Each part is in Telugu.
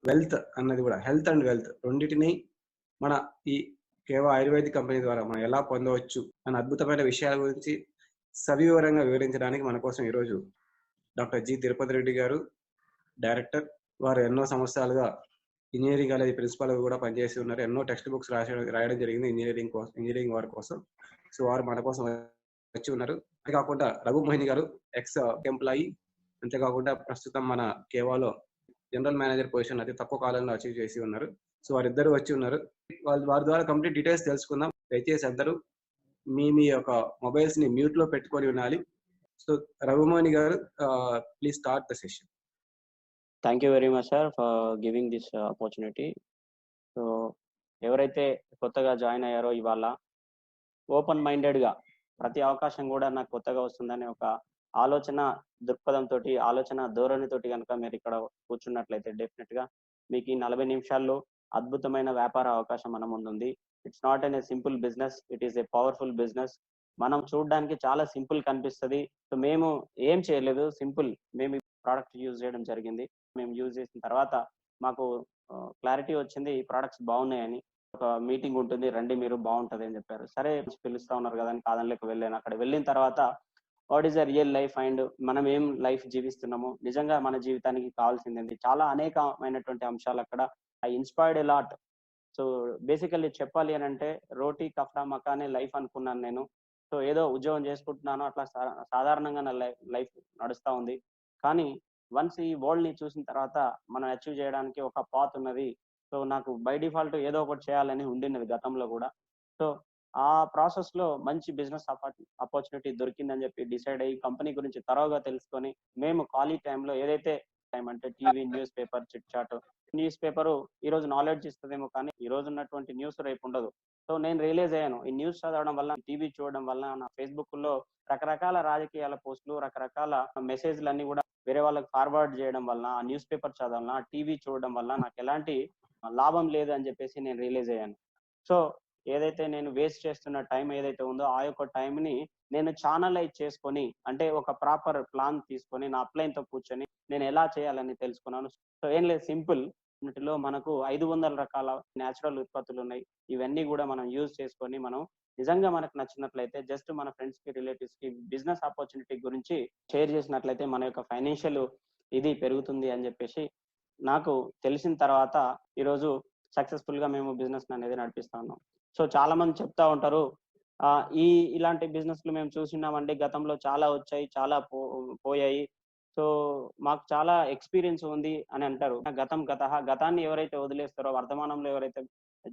వెల్త్ అన్నది కూడా హెల్త్ అండ్ వెల్త్ రెండిటిని మన ఈ కేవా ఆయుర్వేదిక్ కంపెనీ ద్వారా మనం ఎలా పొందవచ్చు అన్న అద్భుతమైన విషయాల గురించి సవివరంగా వివరించడానికి మన కోసం ఈరోజు డాక్టర్ జి తిరుపతి రెడ్డి గారు డైరెక్టర్. వారు ఎన్నో సంవత్సరాలుగా ఇంజనీరింగ్ కాలేజ్ ప్రిన్సిపల్ కూడా పనిచేసి ఉన్నారు. ఎన్నో టెక్స్ట్ బుక్స్ రాయడం జరిగింది ఇంజనీరింగ్ వారి కోసం. సో వారు మన కోసం వచ్చి ఉన్నారు. అంతేకాకుండా రఘు మోహిని గారు ఎక్స్ ఎంప్లాయీ, అంతేకాకుండా ప్రస్తుతం మన కేవాలో జనరల్ మేనేజర్ పొజిషన్ అతి తక్కువ కాలంలో అచీవ్ చేసి ఉన్నారు. సో వారిద్దరు వచ్చి ఉన్నారు. వారి ద్వారా కంప్లీట్ డీటెయిల్స్ తెలుసుకుందాం. దయచేసి అందరూ మీ యొక్క మొబైల్స్ ని మ్యూట్ లో పెట్టుకొని ఉండాలి. సో రఘుమోహిని గారు, please start the session. Thank you very much sir for giving this opportunity. So ఎవరైతే కొత్తగా జాయిన్ అయ్యారో ఇవాళ ఓపెన్ మైండెడ్గా ప్రతి అవకాశం కూడా నాకు కొత్తగా వస్తుందని ఒక ఆలోచన దృక్పథంతో, ఆలోచన ధోరణితోటి కనుక మీరు ఇక్కడ కూర్చున్నట్లయితే డెఫినెట్గా మీకు ఈ 40 నిమిషాల్లో అద్భుతమైన వ్యాపార అవకాశం మన ముందుంది. It's not an A simple business, it is a powerful business. మనం చూడడానికి చాలా సింపుల్ కనిపిస్తుంది. సో మేము ఏం చేయలేదు, సింపుల్ మేము ప్రోడక్ట్ యూజ్ చేయడం జరిగింది. మేము యూజ్ చేసిన తర్వాత మాకు క్లారిటీ వచ్చింది, ఈ ప్రోడక్ట్స్ బాగున్నాయని. ఒక మీటింగ్ ఉంటుంది, రండి మీరు బాగుంటుంది అని చెప్పారు. సరే పిలుస్తా ఉన్నారు కదా అని కాదనలేక వెళ్ళాను. అక్కడ వెళ్ళిన తర్వాత what is the real life and మనం ఏం లైఫ్ జీవిస్తున్నాము, నిజంగా మన జీవితానికి కావాల్సింది చాలా అనేకమైనటువంటి అంశాలు అక్కడ I inspired a lot. So basically చెప్పాలి అని అంటే రోటీ కఫ్రా మకానే లైఫ్ అనుకున్నాను నేను. సో ఏదో ఉద్యోగం చేసుకుంటున్నాను, అట్లా సాధారణంగా నా లైఫ్ నడుస్తూ ఉంది. కానీ వన్స్ ఈ వరల్డ్ ని చూసిన తర్వాత మనం అచీవ్ చేయడానికి ఒక పాత్ ఉన్నది. సో నాకు బై డిఫాల్ట్ ఏదో ఒకటి చేయాలని ఉండినది గతంలో కూడా. సో ఆ ప్రాసెస్ లో మంచి బిజినెస్ ఆపర్చునిటీ దొరికిందని చెప్పి డిసైడ్ అయ్యి కంపెనీ గురించి తరోగా తెలుసుకొని మేము ఖాళీ టైంలో ఏదైతే టైం అంటే TV, news paper, chit chat. Newspaper ఈ రోజు నాలెడ్జ్ ఇస్తుందేమో కానీ ఈ రోజు ఉన్నటువంటి న్యూస్ రేపు ఉండదు. సో నేను రియలైజ్ అయ్యాను, ఈ న్యూస్ చదవడం వల్ల, టీవీ చూడడం వల్ల, నా ఫేస్బుక్ లో రకరకాల రాజకీయాల పోస్టులు, రకరకాల మెసేజ్లు అన్ని కూడా వేరే వాళ్ళకి ఫార్వర్డ్ చేయడం వల్ల, ఆ న్యూస్ పేపర్ చదవడం వల్ల, టీవీ చూడడం వల్ల నాకు ఎలాంటి లాభం లేదు అని చెప్పేసి నేను రియలైజ్ అయ్యాను. సో ఏదైతే నేను వేస్ట్ చేస్తున్న టైం ఏదైతే ఉందో ఆ యొక్క టైంని నేను ఛానలైజ్ చేసుకొని, అంటే ఒక ప్రాపర్ ప్లాన్ తీసుకొని నా అప్లైన్తో కూర్చొని నేను ఎలా చేయాలని తెలుసుకున్నాను. సో ఏం లేదు, సింపుల్. వీటిలో మనకు 500 రకాల న్యాచురల్ ఉత్పత్తులు ఉన్నాయి. ఇవన్నీ కూడా మనం యూజ్ చేసుకొని మనం నిజంగా మనకు నచ్చినట్లయితే జస్ట్ మన ఫ్రెండ్స్ కి, రిలేటివ్స్ కి బిజినెస్ ఆపర్చునిటీ గురించి షేర్ చేసినట్లయితే మన యొక్క ఫైనాన్షియల్ ఇది పెరుగుతుంది అని చెప్పేసి నాకు తెలిసిన తర్వాత ఈరోజు సక్సెస్ఫుల్ గా మేము బిజినెస్ అనేది నడిపిస్తా ఉన్నాం. సో చాలా మంది చెప్తా ఉంటారు, ఇలాంటి బిజినెస్లు మేము చూసినామండి, గతంలో చాలా వచ్చాయి, చాలా పోయాయి. సో మాకు చాలా ఎక్స్పీరియన్స్ ఉంది అని అంటారు. గతాన్ని ఎవరైతే వదిలేస్తారో, వర్తమానంలో ఎవరైతే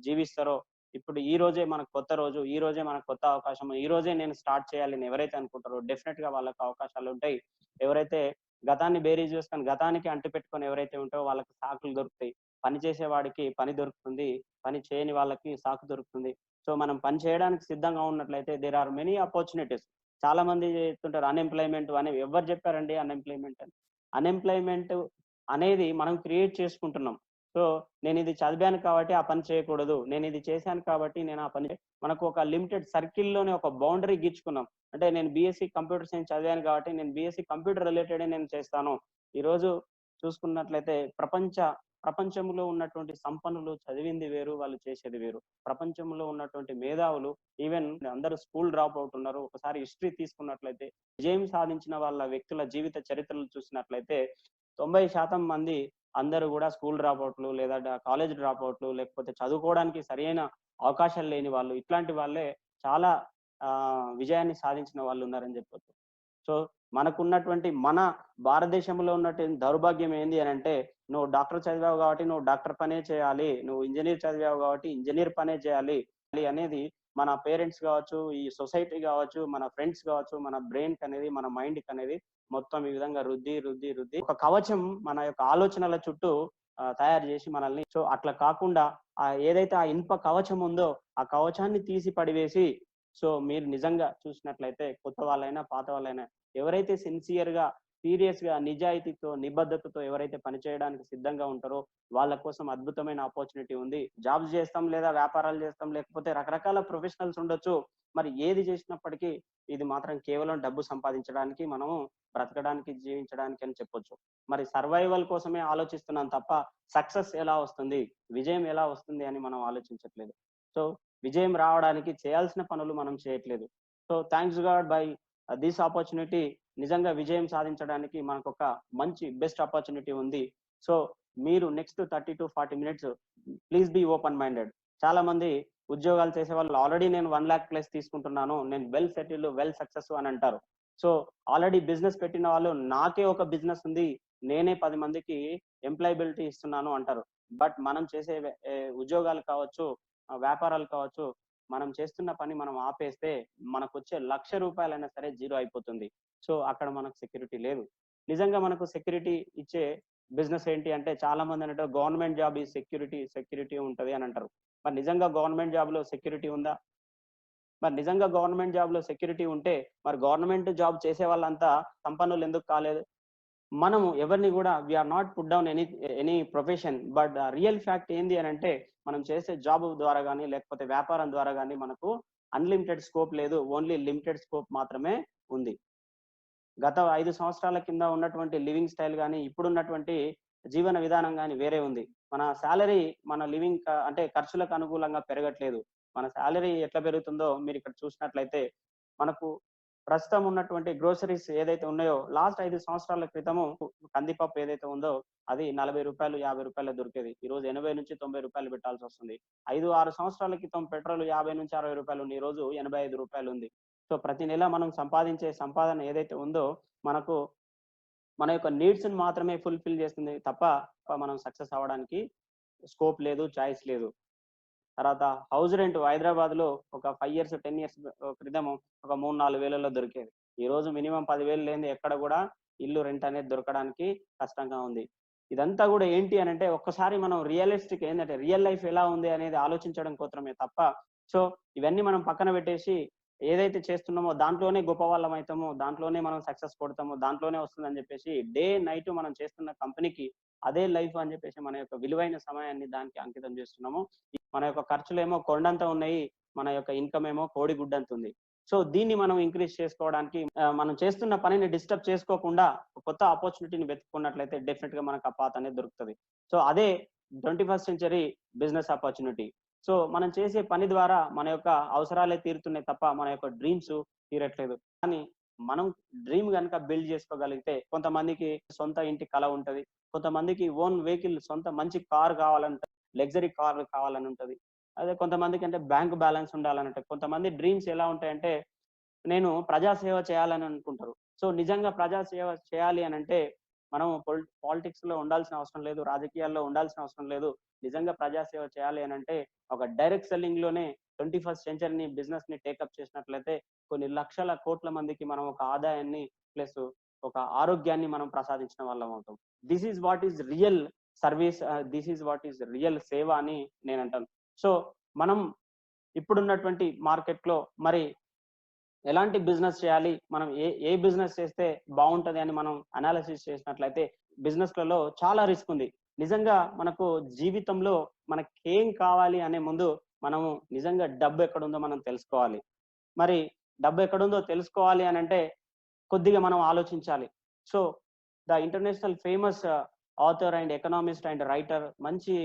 జీవిస్తారో, ఇప్పుడు ఈ రోజే మనకు కొత్త రోజు, ఈ రోజే మనకు కొత్త అవకాశం, ఈ రోజే నేను స్టార్ట్ చేయాలని ఎవరైతే అనుకుంటారో డెఫినెట్ గా వాళ్ళకి అవకాశాలు ఉంటాయి. ఎవరైతే గతాన్ని బేరీజ్ చేసుకొని గతానికి అంటి పెట్టుకొని ఎవరైతే ఉంటారో వాళ్ళకి సాకులు దొరుకుతాయి. పని చేసే వాడికి పని దొరుకుతుంది, పని చేయని వాళ్ళకి సాకు దొరుకుతుంది. సో మనం పని చేయడానికి సిద్ధంగా ఉన్నట్లయితే దేర్ ఆర్ మెనీ ఆపర్చునిటీస్. చాలా మంది చెప్తుంటారు అన్ఎంప్లాయ్మెంట్ అని. ఎవరు చెప్పారండి అన్ఎంప్లాయ్మెంట్ అని? అన్ఎంప్లాయ్మెంట్ అనేది మనం క్రియేట్ చేసుకుంటున్నాం. సో నేను ఇది చదివాను కాబట్టి ఆ పని చేయకూడదు, నేను ఇది చేశాను కాబట్టి నేను ఆ పని, మనకు ఒక లిమిటెడ్ సర్కిల్లోనే ఒక బౌండరీ గీర్చుకున్నాం. అంటే నేను బీఎస్సీ కంప్యూటర్ సైన్స్ చదివాను కాబట్టి నేను బీఎస్సీ కంప్యూటర్ రిలేటెడ్ నేను చేస్తాను. ఈరోజు చూసుకున్నట్లయితే ప్రపంచంలో ఉన్నటువంటి సంపన్నులు చదివింది వేరు, వాళ్ళు చేసేది వేరు. ప్రపంచంలో ఉన్నటువంటి మేధావులు ఈవెన్ అందరూ స్కూల్ డ్రాప్ అవుట్ ఉన్నారు. ఒకసారి హిస్టరీ తీసుకున్నట్లయితే విజయం సాధించిన వాళ్ళ వ్యక్తుల జీవిత చరిత్రలు చూసినట్లయితే 90% మంది అందరూ కూడా స్కూల్ డ్రాప్ అవుట్లు, లేదా కాలేజ్ డ్రాప్ అవుట్లు, లేకపోతే చదువుకోవడానికి సరైన అవకాశాలు లేని వాళ్ళు, ఇట్లాంటి వాళ్ళే చాలా విజయాన్ని సాధించిన వాళ్ళు ఉన్నారని చెప్పొచ్చు. సో మనకున్నటువంటి మన భారతదేశంలో ఉన్నటువంటి దౌర్భాగ్యం ఏంది అని అంటే, నువ్వు డాక్టర్ చదివావు కాబట్టి నువ్వు డాక్టర్ పనే చేయాలి, నువ్వు ఇంజనీర్ చదివావు కాబట్టి ఇంజనీర్ పనే చేయాలి అనేది మన పేరెంట్స్ కావచ్చు, ఈ సొసైటీ కావచ్చు, మన ఫ్రెండ్స్ కావచ్చు, మన బ్రెయిన్ కి అనేది, మన మైండ్ కి అనేది మొత్తం ఈ విధంగా రుద్ది ఒక కవచం మన యొక్క ఆలోచనల చుట్టూ తయారు చేసి మనల్ని, సో అట్లా కాకుండా ఏదైతే ఆ ఇనుప కవచం ఉందో ఆ కవచాన్ని తీసి పడివేసి, సో మీరు నిజంగా చూసినట్లయితే కొత్త వాళ్ళైనా పాత వాళ్ళైనా ఎవరైతే సిన్సియర్ గా సీరియస్గా నిజాయితీతో నిబద్ధతతో ఎవరైతే పనిచేయడానికి సిద్ధంగా ఉంటారో వాళ్ళ కోసం అద్భుతమైన ఆపర్చునిటీ ఉంది. జాబ్స్ చేస్తాం లేదా వ్యాపారాలు చేస్తాం లేకపోతే రకరకాల ప్రొఫెషనల్స్ ఉండొచ్చు. మరి ఏది చేసినప్పటికీ ఇది మాత్రం కేవలం డబ్బు సంపాదించడానికి, మనము బ్రతకడానికి, జీవించడానికి అని చెప్పొచ్చు. మరి సర్వైవల్ కోసమే ఆలోచిస్తున్నాం తప్ప సక్సెస్ ఎలా వస్తుంది, విజయం ఎలా వస్తుంది అని మనం ఆలోచించట్లేదు. సో విజయం రావడానికి చేయాల్సిన పనులు మనం చేయట్లేదు. So thanks God by this opportunity నిజంగా విజయం సాధించడానికి మనకొక మంచి బెస్ట్ ఆపర్చునిటీ ఉంది. సో మీరు next 30 to 40 minutes please be open minded. చాలా మంది ఉద్యోగాలు చేసే వాళ్ళు ఆల్రెడీ నేను 1 lakh ప్లస్ తీసుకుంటున్నాను, నేను వెల్ సెటిల్, వెల్ సక్సెస్ అని అంటారు. సో ఆల్రెడీ బిజినెస్ పెట్టిన వాళ్ళు నాకే ఒక బిజినెస్ ఉంది, నేనే 10 మందికి ఎంప్లాయబిలిటీ ఇస్తున్నాను అంటారు. బట్ మనం చేసే ఉద్యోగాలు కావచ్చు, వ్యాపారాలు కావచ్చు, మనం చేస్తున్న పని మనం ఆపేస్తే మనకు వచ్చే ₹1,00,000 సరే జీరో అయిపోతుంది. సో అక్కడ మనకు సెక్యూరిటీ లేదు. నిజంగా మనకు సెక్యూరిటీ ఇచ్చే బిజినెస్ ఏంటి అంటే చాలా మంది అంటే గవర్నమెంట్ జాబ్ ఈ సెక్యూరిటీ ఉంటది అని అంటారు. మరి నిజంగా గవర్నమెంట్ జాబ్ లో సెక్యూరిటీ ఉందా? మరి నిజంగా గవర్నమెంట్ జాబ్ లో సెక్యూరిటీ ఉంటే మరి గవర్నమెంట్ జాబ్ చేసే వాళ్ళంతా సంపన్నులు ఎందుకు కాలేదు? మనము ఎవరిని కూడా we are not put down any profession, but real fact ఏంది అని అంటే మనం చేసే జాబ్ ద్వారా కానీ లేకపోతే వ్యాపారం ద్వారా కానీ మనకు అన్లిమిటెడ్ స్కోప్ లేదు, ఓన్లీ లిమిటెడ్ స్కోప్ మాత్రమే ఉంది. గత 5 సంవత్సరాల కింద ఉన్నటువంటి లివింగ్ స్టైల్ కానీ ఇప్పుడున్నటువంటి జీవన విధానం కానీ వేరే ఉంది. మన శాలరీ మన లివింగ్ అంటే ఖర్చులకు అనుకూలంగా పెరగట్లేదు. మన శాలరీ ఎట్లా పెరుగుతుందో మీరు ఇక్కడ చూసినట్లయితే మనకు ప్రస్తుతం ఉన్నటువంటి గ్రోసరీస్ ఏదైతే ఉన్నాయో లాస్ట్ 5 సంవత్సరాల క్రితము కందిపప్పు ఏదైతే ఉందో అది ₹40, ₹50 దొరికేది. ఈ రోజు ₹80-90 పెట్టాల్సి వస్తుంది. 5-6 సంవత్సరాల క్రితం పెట్రోల్ ₹50-60 ఉంది. ఈ రోజు ₹85 ఉంది. సో ప్రతి నెల మనం సంపాదించే సంపాదన ఏదైతే ఉందో మనకు మన యొక్క నీడ్స్ ని మాత్రమే ఫుల్ఫిల్ చేస్తుంది తప్ప మనం సక్సెస్ అవ్వడానికి స్కోప్ లేదు, చాయిస్ లేదు. తర్వాత హౌస్ రెంట్ హైదరాబాద్ లో ఒక 5 years 10 years క్రితం ఒక 3-4 వేలలో దొరికేది. ఈ రోజు మినిమం 10,000 లేని ఎక్కడ కూడా ఇల్లు రెంట్ అనేది దొరకడానికి కష్టంగా ఉంది. ఇదంతా కూడా ఏంటి అని అంటే ఒక్కసారి మనం రియలిస్టిక్ ఏంటంటే రియల్ లైఫ్ ఎలా ఉంది అనేది ఆలోచించడం కోసమే తప్ప సో ఇవన్నీ మనం పక్కన పెట్టేసి ఏదైతే చేస్తున్నామో దాంట్లోనే గొప్ప వాళ్ళం అవుతామో, దాంట్లోనే మనం సక్సెస్ కొడతామో, దాంట్లోనే వస్తుందని చెప్పేసి డే నైట్ మనం చేస్తున్న కంపెనీకి అదే లైఫ్ అని చెప్పేసి మన యొక్క విలువైన సమయాన్ని దానికి అంకితం చేస్తున్నాము. మన యొక్క ఖర్చులేమో కొండంత ఉన్నాయి, మన యొక్క ఇన్కమ్ ఏమో కోడిగుడ్డంత ఉంది. సో దీన్ని మనం ఇంక్రీజ్ చేసుకోవడానికి మనం చేస్తున్న పనిని డిస్టర్బ్ చేసుకోకుండా కొత్త ఆపర్చునిటీని వెతుక్కున్నట్లయితే డెఫినెట్ గా మనకు ఆ పాత్ అనేది దొరుకుతుంది. సో అదే 21st century business opportunity. So మనం చేసే పని ద్వారా మన యొక్క అవసరాలే తీరుతున్నాయి తప్ప మన యొక్క డ్రీమ్స్ తీరట్లేదు. కానీ మనం డ్రీమ్ కనుక బిల్డ్ చేసుకోగలిగితే కొంతమందికి సొంత ఇంటి కళ ఉంటది, కొంతమందికి ఓన్ వెహికల్ సొంత మంచి కార్ కావాలంట, లగ్జరీ కార్ కావాలని ఉంటది. అదే కొంతమందికి అంటే బ్యాంక్ బ్యాలెన్స్ ఉండాలని ఉంటుంది. కొంతమంది డ్రీమ్స్ ఎలా ఉంటాయంటే నేను ప్రజాసేవ చేయాలని అనుకుంటారు. సో నిజంగా ప్రజాసేవ చేయాలి అని అంటే మనం పాలిటిక్స్ లో ఉండాల్సిన అవసరం లేదు, రాజకీయాల్లో ఉండాల్సిన అవసరం లేదు. నిజంగా ప్రజాసేవ చేయాలి అని అంటే ఒక డైరెక్ట్ సెల్లింగ్ లోనే 21st century బిజినెస్ ని టేకప్ చేసినట్లయితే కొన్ని లక్షల కోట్ల మందికి మనం ఒక ఆదాయాన్ని ప్లస్ ఒక ఆరోగ్యాన్ని మనం ప్రసాదించిన వాళ్ళం అవుతాం. This is what is real service, this is what is real సేవ అని నేను అంటాను. సో మనం ఇప్పుడున్నటువంటి మార్కెట్ లో మరి ఎలాంటి బిజినెస్ చేయాలి, మనం ఏ బిజినెస్ చేస్తే బాగుంటది అని మనం అనాలిసిస్ చేసినట్లయితే బిజినెస్ లలో చాలా రిస్క్ ఉంది. నిజంగా మనకు జీవితంలో మనకేం కావాలి అనే ముందు మనము నిజంగా డబ్బు ఎక్కడుందో మనం తెలుసుకోవాలి. మరి డబ్బు ఎక్కడుందో తెలుసుకోవాలి అని అంటే కొద్దిగా మనం ఆలోచించాలి. So the international famous author and economist and writer, మంచి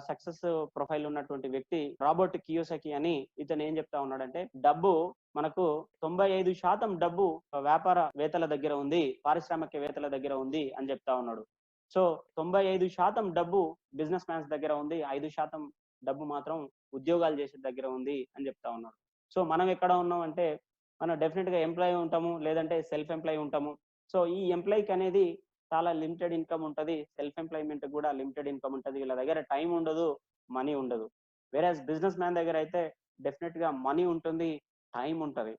సక్సెస్ ప్రొఫైల్ ఉన్నటువంటి వ్యక్తి రాబర్ట్ కియోసకి అని, ఇతను ఏం చెప్తా ఉన్నాడంటే డబ్బు మనకు 95% డబ్బు వ్యాపారవేత్తల దగ్గర ఉంది, పారిశ్రామికవేత్తల దగ్గర ఉంది అని చెప్తా ఉన్నాడు. సో 95% డబ్బు బిజినెస్ మ్యాన్స్ దగ్గర ఉంది, 5% డబ్బు మాత్రం ఉద్యోగాలు చేసే దగ్గర ఉంది అని చెప్తా ఉన్నాడు. సో మనం ఎక్కడ ఉన్నాం అంటే మనం డెఫినెట్ గా ఎంప్లాయీ ఉంటాము, లేదంటే సెల్ఫ్ ఎంప్లాయీ ఉంటాము. సో ఈ ఎంప్లాయీకి అనేది చాలా లిమిటెడ్ ఇన్కమ్ ఉంటది, సెల్ఫ్ ఎంప్లాయ్మెంట్ కూడా లిమిటెడ్ ఇన్కమ్ ఉంటది. వీళ్ళ దగ్గర టైం ఉండదు, మనీ ఉండదు. వేరేస్ బిజినెస్ మ్యాన్ దగ్గర అయితే డెఫినెట్ గా మనీ ఉంటుంది, టైం ఉంటది.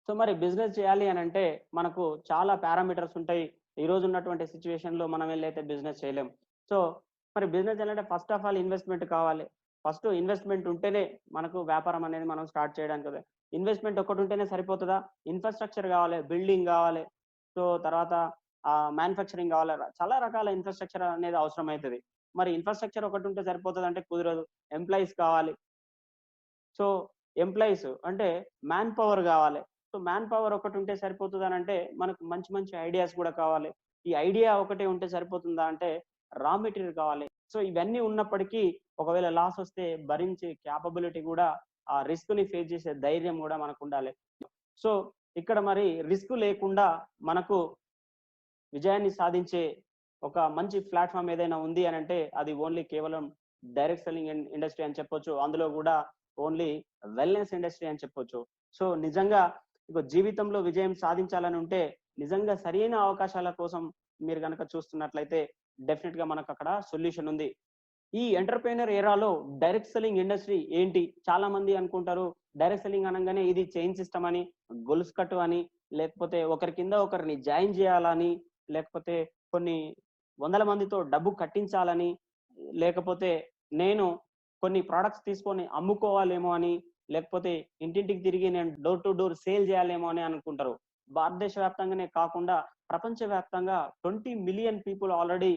సో మరి బిజినెస్ చేయాలి అని అంటే మనకు చాలా పారామీటర్స్ ఉంటాయి. ఈ రోజు ఉన్నటువంటి సిచ్యువేషన్ లో మనం వెళ్ళైతే బిజినెస్ చేయలేం. సో మరి బిజినెస్ చేయాలంటే ఫస్ట్ ఆఫ్ ఆల్ ఇన్వెస్ట్మెంట్ కావాలి. ఫస్ట్ ఇన్వెస్ట్మెంట్ ఉంటేనే మనకు వ్యాపారం అనేది మనం స్టార్ట్ చేయడానికి. ఇన్వెస్ట్మెంట్ ఒకటి ఉంటేనే సరిపోతుందా? ఇన్ఫ్రాస్ట్రక్చర్ కావాలి, బిల్డింగ్ కావాలి, సో తర్వాత మ్యానుఫ్యాక్చరింగ్ కావాలి, చాలా రకాల ఇన్ఫ్రాస్ట్రక్చర్ అనేది అవసరం అవుతుంది. మరి ఇన్ఫ్రాస్ట్రక్చర్ ఒకటి ఉంటే సరిపోతుంది అంటే కుదరదు. ఎంప్లాయీస్ కావాలి. సో ఎంప్లాయీస్ అంటే మ్యాన్ పవర్ కావాలి. సో మ్యాన్ పవర్ ఒకటి ఉంటే సరిపోతుంది అని అంటే మనకు మంచి మంచి ఐడియాస్ కూడా కావాలి. ఈ ఐడియా ఒకటే ఉంటే సరిపోతుందా అంటే రా మెటీరియల్ కావాలి. సో ఇవన్నీ ఉన్నప్పటికీ ఒకవేళ లాస్ వస్తే భరించే క్యాపబిలిటీ కూడా, ఆ రిస్క్ ని ఫేస్ చేసే ధైర్యం కూడా మనకు ఉండాలి. సో ఇక్కడ మరి రిస్క్ లేకుండా మనకు విజయాన్ని సాధించే ఒక మంచి ప్లాట్ఫామ్ ఏదైనా ఉంది అని అంటే అది ఓన్లీ కేవలం డైరెక్ట్ సెల్లింగ్ ఇండస్ట్రీ అని చెప్పొచ్చు. అందులో కూడా ఓన్లీ వెల్నెస్ ఇండస్ట్రీ అని చెప్పొచ్చు. సో నిజంగా జీవితంలో విజయం సాధించాలని ఉంటే నిజంగా సరైన అవకాశాల కోసం మీరు కనుక చూస్తున్నట్లయితే డెఫినెట్ గా మనకు అక్కడ సొల్యూషన్ ఉంది. ఈ ఎంటర్‌ప్రెన్యూర్ ఎరాలో డైరెక్ట్ సెల్లింగ్ ఇండస్ట్రీ ఏంటి? చాలా మంది అనుకుంటారు డైరెక్ట్ సెల్లింగ్ అనగానే ఇది చైన్ సిస్టమ్ అని, గొలుసు కట్టు అని, లేకపోతే ఒకరి కింద ఒకరిని జాయిన్ చేయాలని, లేకపోతే కొన్ని వందల మందితో డబ్బు కట్టించాలని, లేకపోతే నేను కొన్ని ప్రొడక్ట్స్ తీసుకొని అమ్ముకోవాలేమో అని, లేకపోతే ఇంటింటికి తిరిగి నేను డోర్ టు డోర్ సేల్ చేయాలేమో అని అనుకుంటారు. భారతదేశ వ్యాప్తంగానే కాకుండా ప్రపంచ వ్యాప్తంగా 20 million people already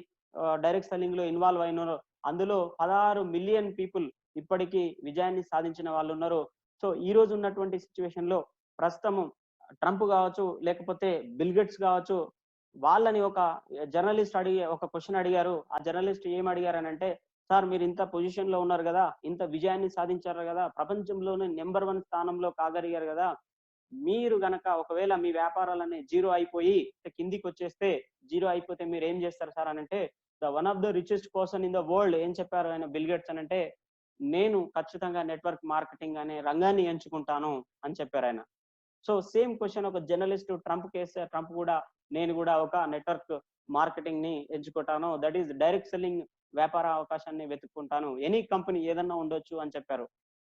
direct selling లో ఇన్వాల్వ్ అయినారు. అందులో 16 మిలియన్ పీపుల్ ఇప్పటికీ విజయాన్ని సాధించిన వాళ్ళు ఉన్నారు. సో ఈ రోజు ఉన్నటువంటి సిచ్యువేషన్ లో ప్రస్తుతము ట్రంప్ కావచ్చు, లేకపోతే బిల్ గేట్స్ కావచ్చు, వాళ్ళని ఒక జర్నలిస్ట్ ఒక క్వశ్చన్ అడిగారు. ఆ జర్నలిస్ట్ ఏం అడిగారు అని అంటే, సార్ మీరు ఇంత పొజిషన్ లో ఉన్నారు కదా, ఇంత విజయాన్ని సాధించారు కదా, ప్రపంచంలోనే నెంబర్ 1 స్థానంలో కాగలిగారు కదా, మీరు గనక ఒకవేళ మీ వ్యాపారాలన్నీ జీరో అయిపోయి కిందికి వచ్చేస్తే, జీరో అయిపోతే మీరు ఏం చేస్తారు సార్ అని అంటే, one of the richest person in the world ఏం చెప్పారు ఆయన బిల్ గేట్స్ అని అంటే, నేను ఖచ్చితంగా నెట్వర్క్ మార్కెటింగ్ అనే రంగాన్ని ఎంచుకుంటాను అని చెప్పారు ఆయన. సో సేమ్ క్వశ్చన్ ఒక జర్నలిస్ట్ ట్రంప్ కేసు, ట్రంప్ కూడా నేను కూడా ఒక నెట్వర్క్ మార్కెటింగ్ ని ఎంచుకుంటాను, దట్ ఈస్ డైరెక్ట్ సెల్లింగ్ వ్యాపార అవకాశాన్ని వెతుక్కుంటాను, ఎనీ కంపెనీ ఏదన్నా ఉండొచ్చు అని చెప్పారు.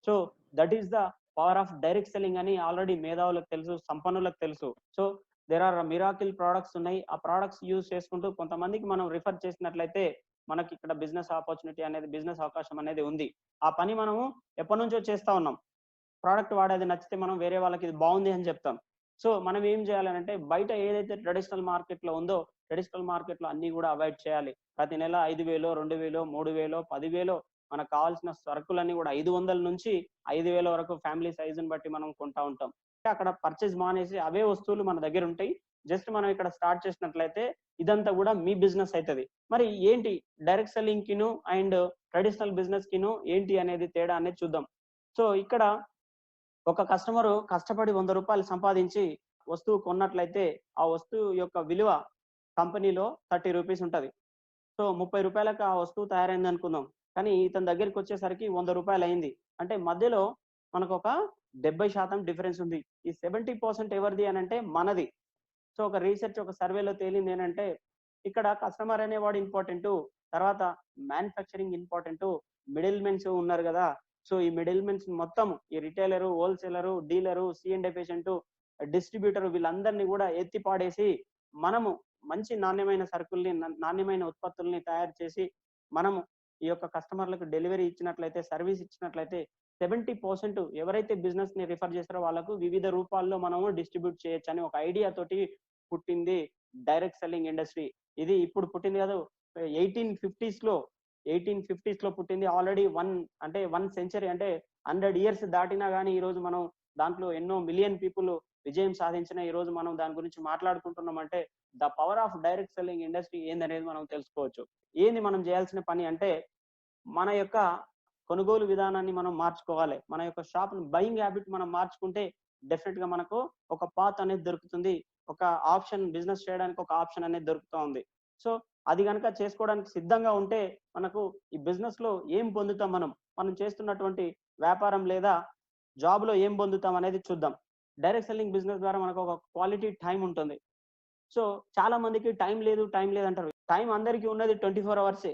So that is the power of direct selling అని ఆల్రెడీ మేధావులకు తెలుసు, సంపన్నులకు తెలుసు. So there are miracle products ఉన్నాయి. ఆ ప్రోడక్ట్స్ యూజ్ చేసుకుంటూ కొంతమందికి మనం రిఫర్ చేసినట్లయితే మనకి ఇక్కడ బిజినెస్ ఆపర్చునిటీ అనేది, బిజినెస్ అవకాశం అనేది ఉంది. ఆ పని మనము ఎప్పటి నుంచో చేస్తా ఉన్నాం. ప్రోడక్ట్ వాడేది నచ్చితే మనం వేరే వాళ్ళకి ఇది బాగుంది అని చెప్తాం. సో మనం ఏం చేయాలంటే బయట ఏదైతే ట్రెడిషనల్ మార్కెట్ లో ఉందో, ట్రెడిషనల్ మార్కెట్ లో అన్ని కూడా అవాయిడ్ చేయాలి. ప్రతి నెల 5,000, 2,000, 3,000, 10,000 మనకు కావాల్సిన సరుకులన్నీ కూడా 500 నుంచి 5,000 వరకు ఫ్యామిలీ సైజుని బట్టి మనం కొంటా ఉంటాం. అక్కడ పర్చేజ్ మానేసి అవే వస్తువులు మన దగ్గర ఉంటాయి. జస్ట్ మనం ఇక్కడ స్టార్ట్ చేసినట్లయితే ఇదంతా కూడా మీ బిజినెస్ అవుతుంది. మరి ఏంటి డైరెక్ట్ సెల్లింగ్ కిను అండ్ ట్రెడిషనల్ బిజినెస్ కిను ఏంటి అనేది తేడా అనేది చూద్దాం. సో ఇక్కడ ఒక కస్టమరు కష్టపడి 100 రూపాయలు సంపాదించి వస్తువు కొన్నట్లయితే ఆ వస్తువు యొక్క విలువ కంపెనీలో 30 రూపీస్ ఉంటది. సో 30 రూపాయలకు ఆ వస్తువు తయారైంది అనుకుందాం. కానీ ఇతని దగ్గరికి వచ్చేసరికి 100 రూపాయలు అయింది. అంటే మధ్యలో మనకు ఒక 70% డిఫరెన్స్ ఉంది. ఈ 70% ఎవరిది అని అంటే మనది. సో ఒక రీసెర్చ్, ఒక సర్వేలో తేలింది ఏంటంటే ఇక్కడ కస్టమర్ అనేవాడు ఇంపార్టెంట్, తర్వాత మ్యానుఫ్యాక్చరింగ్ ఇంపార్టెంట్, మిడిల్ మెన్స్ ఉన్నారు కదా. సో ఈ మిడిల్ మెన్స్ మొత్తం ఈ retailer, wholesaler, dealer, C&F agent, distributor వీళ్ళందరినీ కూడా ఎత్తి పాడేసి మనము మంచి నాణ్యమైన సరుకుల్ని, నాణ్యమైన ఉత్పత్తుల్ని తయారు చేసి మనము ఈ యొక్క కస్టమర్లకు డెలివరీ ఇచ్చినట్లయితే, సర్వీస్ ఇచ్చినట్లయితే 70% ఎవరైతే బిజినెస్ ని రిఫర్ చేస్తారో వాళ్ళకు వివిధ రూపాల్లో మనము డిస్ట్రిబ్యూట్ చేయొచ్చు అని ఒక ఐడియా తోటి పుట్టింది డైరెక్ట్ సెల్లింగ్ ఇండస్ట్రీ. ఇది ఇప్పుడు పుట్టింది కాదు, 1850s లో పుట్టింది. ఆల్రెడీ 1 సెంచరీ అంటే 100 ఇయర్స్ దాటినా కానీ ఈ రోజు మనం దాంట్లో ఎన్నో మిలియన్ పీపుల్ విజయం సాధించిన ఈ రోజు మనం దాని గురించి మాట్లాడుకుంటున్నాం అంటే the power of direct selling industry ఏందనేది మనం తెలుసుకోవచ్చు. ఏంది మనం చేయాల్సిన పని అంటే మన యొక్క కొనుగోలు విధానాన్ని మనం మార్చుకోవాలి. మన యొక్క షాప్ బయింగ్ హ్యాబిట్ మనం మార్చుకుంటే డెఫినెట్ గా మనకు ఒక పాత్ అనేది దొరుకుతుంది, ఒక ఆప్షన్, బిజినెస్ చేయడానికి ఒక ఆప్షన్ అనేది దొరుకుతూ ఉంది. సో అది కనుక చేసుకోవడానికి సిద్ధంగా ఉంటే మనకు ఈ బిజినెస్ లో ఏం పొందుతాం, మనం చేస్తున్నటువంటి వ్యాపారం లేదా జాబ్ లో ఏం పొందుతాం అనేది చూద్దాం. డైరెక్ట్ సెల్లింగ్ బిజినెస్ ద్వారా మనకు ఒక క్వాలిటీ టైం ఉంటుంది. సో చాలా మందికి టైం లేదు అంటారు. టైం అందరికీ ఉన్నది 24 అవర్సే,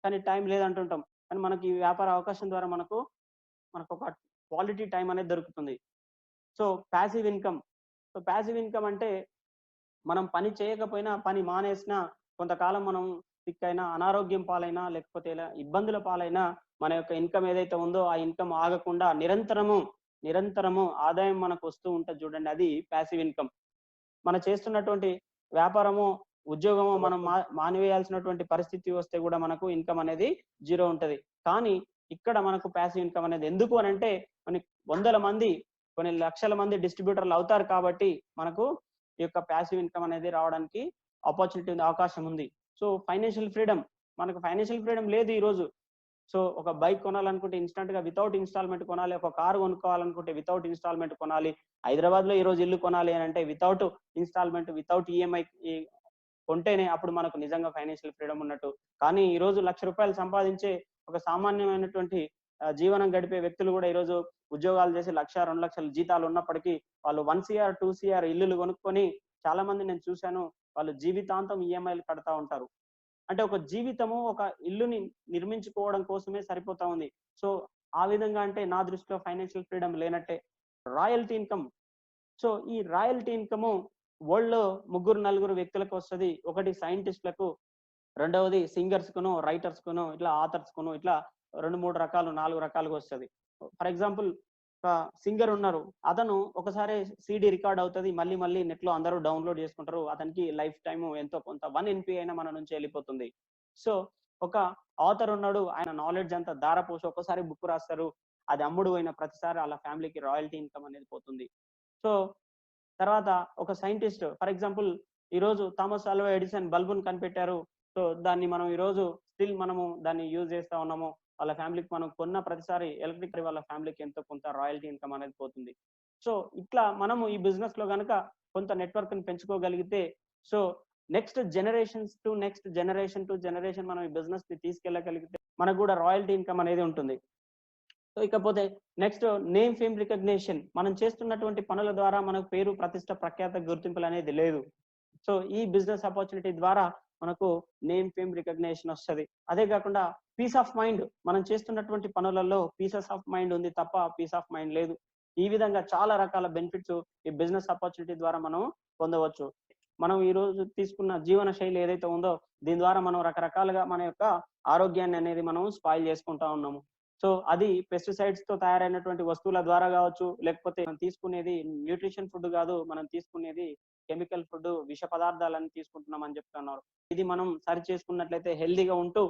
కానీ టైం లేదంటుంటాం. కానీ మనకి ఈ వ్యాపార అవకాశం ద్వారా మనకు ఒక క్వాలిటీ టైం అనేది దొరుకుతుంది. సో ప్యాసివ్ ఇన్కమ్ అంటే మనం పని చేయకపోయినా, పని మానేసినా, కొంతకాలం మనం సిక్ అయినా, అనారోగ్యం పాలైనా, లేకపోతే ఇలా ఇబ్బందుల పాలైనా మన యొక్క ఇన్కమ్ ఏదైతే ఉందో ఆ ఇన్కమ్ ఆగకుండా నిరంతరము ఆదాయం మనకు వస్తూ ఉంటుంది చూడండి, అది ప్యాసివ్ ఇన్కమ్. మనం చేస్తున్నటువంటి వ్యాపారము ఉద్యోగం మనం మానివేయాల్సినటువంటి పరిస్థితి వస్తే కూడా మనకు ఇన్కమ్ అనేది జీరో ఉంటది. కానీ ఇక్కడ మనకు ప్యాసివ్ ఇన్కమ్ అనేది ఎందుకు అని అంటే కొన్ని వందల మంది, కొన్ని లక్షల మంది డిస్ట్రిబ్యూటర్లు అవుతారు కాబట్టి మనకు ఈ యొక్క ప్యాసివ్ ఇన్కమ్ అనేది రావడానికి ఆపర్చునిటీ ఉంది, అవకాశం ఉంది. సో ఫైనాన్షియల్ ఫ్రీడమ్, మనకు ఫైనాన్షియల్ ఫ్రీడమ్ లేదు ఈ రోజు. సో ఒక బైక్ కొనాలనుకుంటే ఇన్స్టంట్ గా వితౌట్ ఇన్స్టాల్మెంట్ కొనాలి, ఒక కారు కొనుక్కోవాలనుకుంటే వితౌట్ ఇన్స్టాల్మెంట్ కొనాలి, హైదరాబాద్ లో ఈ రోజు ఇల్లు కొనాలి అని అంటే వితౌట్ ఇన్స్టాల్మెంట్, వితౌట్ ఈఎంఐ కొంటేనే అప్పుడు మనకు నిజంగా ఫైనాన్షియల్ ఫ్రీడమ్ ఉన్నట్టు. కానీ ఈ రోజు ₹1,00,000 సంపాదించే ఒక సామాన్యమైనటువంటి జీవనం గడిపే వ్యక్తులు కూడా ఈ రోజు ఉద్యోగాలు చేసి 1,00,000, 2,00,000 జీతాలు ఉన్నప్పటికీ వాళ్ళు 1 CR 2 CR ఇల్లులు కొనుక్కొని చాలా మంది నేను చూశాను, వాళ్ళు జీవితాంతం ఈఎంఐలు కడతా ఉంటారు. అంటే ఒక జీవితము ఒక ఇల్లుని నిర్మించుకోవడం కోసమే సరిపోతా ఉంది. సో ఆ విధంగా అంటే నా దృష్టిలో ఫైనాన్షియల్ ఫ్రీడమ్ లేనట్టే. రాయల్టీ ఇన్కమ్, సో ఈ రాయల్టీ ఇన్కమ్ వరల్డ్ లో 3-4 వ్యక్తులకు వస్తుంది. ఒకటి సైంటిస్టులకు, రెండవది సింగర్స్ కును, రైటర్స్ కును, ఇట్లా ఆథర్స్ కును, ఇట్లా 2-3 రకాలు 4 రకాలుగా వస్తుంది. ఫర్ ఎగ్జాంపుల్ ఒక సింగర్ ఉన్నారు, అతను ఒకసారి CD రికార్డ్ అవుతుంది, మళ్ళీ మళ్ళీ నెట్ లో అందరూ డౌన్లోడ్ చేసుకుంటారు, అతనికి లైఫ్ టైం ఎంతో కొంత 1 NP అయినా మన నుంచి వెళ్ళిపోతుంది. సో ఒక ఆథర్ ఉన్నాడు, ఆయన నాలెడ్జ్ అంతా దారపోసి ఒక్కసారి బుక్ రాస్తారు, అది అమ్ముడు అయిన ప్రతిసారి వాళ్ళ ఫ్యామిలీకి రాయల్టీ ఇన్కమ్ అనేది పోతుంది. సో తర్వాత ఒక సైంటిస్ట్, ఫర్ ఎగ్జాంపుల్ ఈ రోజు థామస్ ఆల్వా ఎడిసన్ బల్బును కనిపెట్టారు. సో దాన్ని మనం ఈ రోజు స్టిల్ మనము దాన్ని యూజ్ చేస్తా ఉన్నాము. వాళ్ళ ఫ్యామిలీకి మనం కొన్న ప్రతిసారి ఎలక్ట్రిక్ వాళ్ళ ఫ్యామిలీకి ఎంతో కొంత రాయల్టీ ఇన్కమ్ అనేది పోతుంది. సో ఇట్లా మనము ఈ బిజినెస్ లో కనుక కొంత నెట్వర్క్ ని పెంచుకోగలిగితే, so next generations to next generation to generation మనం ఈ బిజినెస్ ని తీసుకెళ్ళగలిగితే మనకు కూడా రాయల్టీ ఇన్కమ్ అనేది ఉంటుంది. సో ఇకపోతే నెక్స్ట్ నేమ్ ఫేమ్ రికగ్నిషన్, మనం చేస్తున్నటువంటి పనుల ద్వారా మనకు పేరు, ప్రతిష్ట, ప్రఖ్యాత, గుర్తింపులు అనేది లేదు. సో ఈ బిజినెస్ ఆపర్చునిటీ ద్వారా మనకు నేమ్ ఫేమ్ రికగ్నిషన్ వస్తుంది. అదే కాకుండా పీస్ ఆఫ్ మైండ్, మనం చేస్తున్నటువంటి పనులలో పీసెస్ ఆఫ్ మైండ్ ఉంది తప్ప పీస్ ఆఫ్ మైండ్ లేదు. ఈ విధంగా చాలా రకాల బెనిఫిట్స్ ఈ బిజినెస్ ఆపర్చునిటీ ద్వారా మనం పొందవచ్చు. మనం ఈ రోజు తీసుకున్న జీవన శైలి ఏదైతే ఉందో దీని ద్వారా మనం రకరకాలుగా మన యొక్క ఆరోగ్యాన్ని అనేది మనం స్పాయిల్ చేసుకుంటా ఉన్నాము. సో అది పెస్టిసైడ్స్ తో తయారైనటువంటి వస్తువుల ద్వారా కావచ్చు, లేకపోతే మనం తీసుకునేది న్యూట్రిషన్ ఫుడ్ కాదు, మనం తీసుకునేది కెమికల్ ఫుడ్, విష పదార్థాలని తీసుకుంటున్నాం అని చెప్తున్నారు. ఇది మనం సరి చేసుకున్నట్లయితే హెల్దీగా ఉంటూ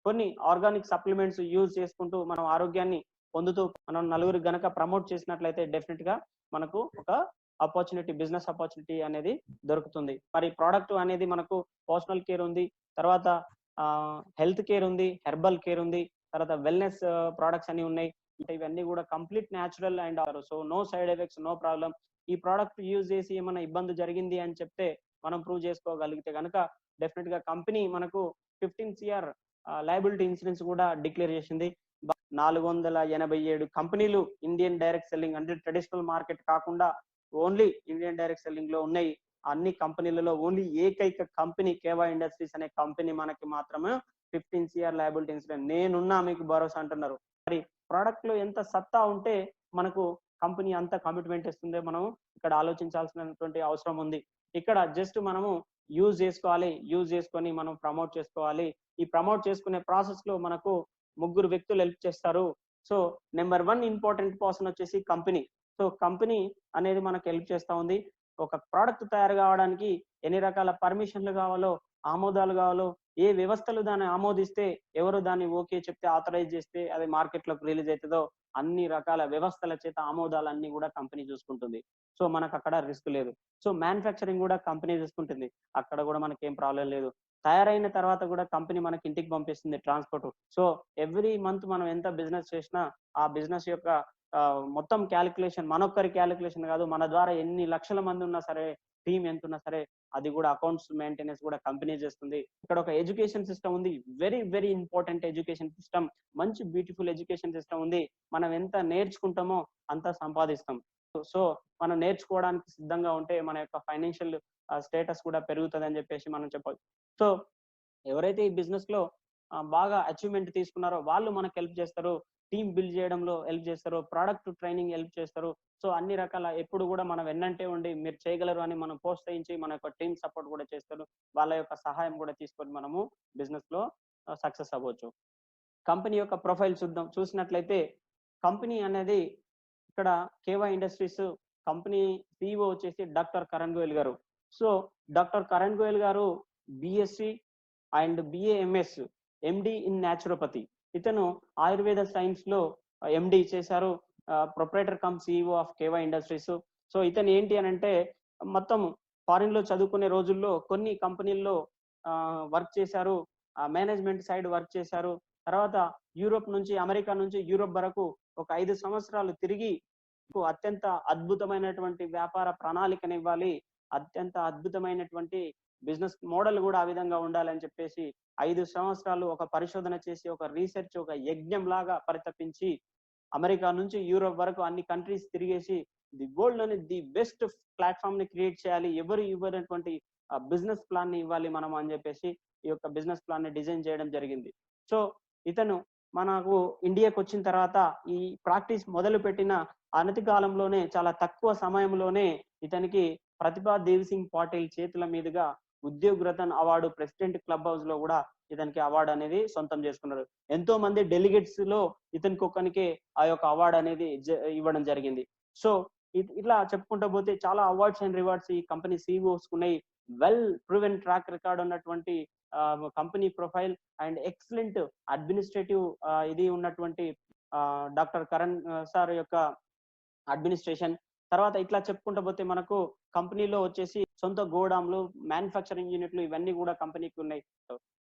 కొన్ని ఆర్గానిక్ సప్లిమెంట్స్ యూజ్ చేసుకుంటూ మనం ఆరోగ్యాన్ని పొందుతూ మనం నలుగురికి గనక ప్రమోట్ చేసినట్లయితే డెఫినెట్ గా మనకు ఒక ఆపర్చునిటీ, బిజినెస్ ఆపర్చునిటీ అనేది దొరుకుతుంది. మరి ప్రోడక్ట్ అనేది మనకు పర్సనల్ కేర్ ఉంది, తర్వాత హెల్త్ కేర్ ఉంది, హెర్బల్ కేర్ ఉంది, తర్వాత వెల్నెస్ ప్రోడక్ట్స్ అన్ని ఉన్నాయి. ఇవన్నీ కూడా complete natural and so no side effects, no problem. ఈ ప్రోడక్ట్ యూజ్ చేసి ఏమైనా ఇబ్బంది జరిగింది అని చెప్తే మనం ప్రూవ్ చేసుకోగలిగితే కనుక డెఫినెట్ గా కంపెనీ మనకు 15 CR లయబిలిటీ ఇన్సూరెన్స్ కూడా డిక్లేర్ చేసింది. 487 కంపెనీలు ఇండియన్ డైరెక్ట్ సెల్లింగ్ అంటే ట్రెడిషనల్ మార్కెట్ కాకుండా ఓన్లీ ఇండియన్ డైరెక్ట్ సెల్లింగ్ లో ఉన్నాయి. అన్ని కంపెనీలలో ఓన్లీ ఏకైక కంపెనీ కేవా ఇండస్ట్రీస్ అనే కంపెనీ మనకి మాత్రమే 15 CR లయబిలిటీ ఇన్సూరెన్స్. నేనున్నా మీకు భరోసా అంటున్నారు. మరి ప్రోడక్ట్ లో ఎంత సత్తా ఉంటే మనకు కంపెనీ అంత కమిట్మెంట్ ఇస్తుందో మనం ఇక్కడ ఆలోచించాల్సినటువంటి అవసరం ఉంది. ఇక్కడ జస్ట్ మనము యూజ్ చేసుకోవాలి, యూజ్ చేసుకొని మనం ప్రమోట్ చేసుకోవాలి. ఈ ప్రమోట్ చేసుకునే ప్రాసెస్ లో మనకు 3 వ్యక్తులు హెల్ప్ చేస్తారు. సో నెంబర్ 1 ఇంపార్టెంట్ పర్సన్ వచ్చేసి కంపెనీ. సో కంపెనీ అనేది మనకు హెల్ప్ చేస్తా ఉంది. ఒక ప్రోడక్ట్ తయారు కావడానికి ఎన్ని రకాల పర్మిషన్లు కావాలో, ఆమోదాలు కావాలో, ఏ వ్యవస్థలు దాన్ని ఆమోదిస్తే, ఎవరు దాన్ని ఓకే చెప్తే, ఆథరైజ్ చేస్తే అది మార్కెట్ లోకి రిలీజ్ అవుతుందో అన్ని రకాల వ్యవస్థల చేత ఆమోదాలన్నీ కూడా కంపెనీ చూసుకుంటుంది. సో మనకు అక్కడ రిస్క్ లేదు. సో మ్యానుఫ్యాక్చరింగ్ కూడా కంపెనీ చూసుకుంటుంది, అక్కడ కూడా మనకి ఏం ప్రాబ్లం లేదు. తయారైన తర్వాత కూడా కంపెనీ మనకి ఇంటికి పంపిస్తుంది ట్రాన్స్పోర్ట్. సో ఎవ్రీ మంత్ మనం ఎంత బిజినెస్ చేసినా ఆ బిజినెస్ యొక్క మొత్తం క్యాలిక్యులేషన్ మనొక్కరి క్యాలిక్యులేషన్ కాదు, మన ద్వారా ఎన్ని లక్షల మంది ఉన్నా సరే, టీం ఎంత ఉన్నా సరే, అది కూడా అకౌంట్స్ మెయింటెనెన్స్ కూడా కంపెనీ చేస్తుంది. ఇక్కడ ఒక ఎడ్యుకేషన్ సిస్టమ్ ఉంది, very very important education system, మంచి బ్యూటిఫుల్ ఎడ్యుకేషన్ సిస్టమ్ ఉంది. మనం ఎంత నేర్చుకుంటామో అంత సంపాదిస్తాం. సో మనం నేర్చుకోవడానికి సిద్ధంగా ఉంటే మన యొక్క ఫైనాన్షియల్ స్టేటస్ కూడా పెరుగుతుంది అని చెప్పేసి మనం చెప్పవచ్చు. సో ఎవరైతే ఈ బిజినెస్ లో బాగా అచీవ్మెంట్ తీసుకున్నారో వాళ్ళు మనకు హెల్ప్ చేస్తారు, టీమ్ బిల్డ్ చేయడంలో హెల్ప్ చేస్తారు, ప్రోడక్ట్ ట్రైనింగ్ హెల్ప్ చేస్తారు. సో అన్ని రకాల ఎప్పుడు కూడా మనం వెన్నంటే ఉండి మీరు చేయగలరు అని మనం ప్రోత్సహించి మన యొక్క టీమ్ సపోర్ట్ కూడా చేస్తారు. వాళ్ళ యొక్క సహాయం కూడా తీసుకొని మనము బిజినెస్ లో సక్సెస్ అవ్వచ్చు. కంపెనీ యొక్క ప్రొఫైల్ చూసినట్లయితే కంపెనీ అనేది ఇక్కడ కేవా ఇండస్ట్రీస్ కంపెనీ CEO వచ్చేసి డాక్టర్ కరణ్ గోయల్ గారు. సో డాక్టర్ కరణ్ గోయల్ గారు BSc and BAMS, MD in naturopathy. ఇతను ఆయుర్వేద సైన్స్ లో ఎండి చేశారు, proprietor cum CEO of Keva industries. So ఇతను ఏంటి అని అంటే మొత్తం ఫారిన్ లో చదువుకునే రోజుల్లో కొన్ని కంపెనీల్లో వర్క్ చేశారు, మేనేజ్మెంట్ సైడ్ వర్క్ చేశారు. తర్వాత యూరోప్ నుంచి, అమెరికా నుంచి యూరోప్ వరకు ఒక 5 సంవత్సరాలు తిరిగి అత్యంత అద్భుతమైనటువంటి వ్యాపార ప్రణాళికనివ్వాలి, అత్యంత అద్భుతమైనటువంటి బిజినెస్ మోడల్ కూడా ఆ విధంగా ఉండాలని చెప్పేసి 5 సంవత్సరాలు ఒక పరిశోధన చేసి, ఒక రీసెర్చ్, ఒక యజ్ఞం లాగా పరితపించి అమెరికా నుంచి యూరోప్ వరకు అన్ని కంట్రీస్ తిరిగేసి ది వరల్డ్ లోని ది బెస్ట్ ప్లాట్ఫామ్ ని క్రియేట్ చేయాలి, ఎవరు ఇవ్వనటువంటి బిజినెస్ ప్లాన్ ని ఇవ్వాలి మనం అని చెప్పేసి ఈ యొక్క బిజినెస్ ప్లాన్ ని డిజైన్ చేయడం జరిగింది. సో ఇతను మనకు ఇండియాకి వచ్చిన తర్వాత ఈ ప్రాక్టీస్ మొదలు పెట్టిన అనతి కాలంలోనే, చాలా తక్కువ సమయంలోనే ఇతనికి ప్రతిభా దేవ్ సింగ్ పాటిల్ చేతుల మీదుగా Udyog Ratan award president club house లో కూడా ఇతనికి అవార్డు అనేది సొంతం చేసుకున్నారు. ఎంతో మంది డెలిగేట్స్ లో ఇతనికి ఒక్కనికే ఆ యొక్క అవార్డు అనేది ఇవ్వడం జరిగింది. సో ఇట్లా చెప్పుకుంటూ పోతే చాలా అవార్డ్స్ అండ్ రివార్డ్స్ ఈ కంపెనీ సిఇఓస్ ఉన్నాయి. వెల్ ప్రూవెన్ ట్రాక్ రికార్డ్ ఉన్నటువంటి company profile and excellent administrative ఇది ఉన్నటువంటి డాక్టర్ కరణ్ సార్ యొక్క అడ్మినిస్ట్రేషన్. తర్వాత ఇట్లా చెప్పుకుంటూ పోతే మనకు కంపెనీలో వచ్చేసి సొంత గోడాంలు, మ్యానుఫ్యాక్చరింగ్ యూనిట్లు ఇవన్నీ కూడా కంపెనీకి ఉన్నాయి.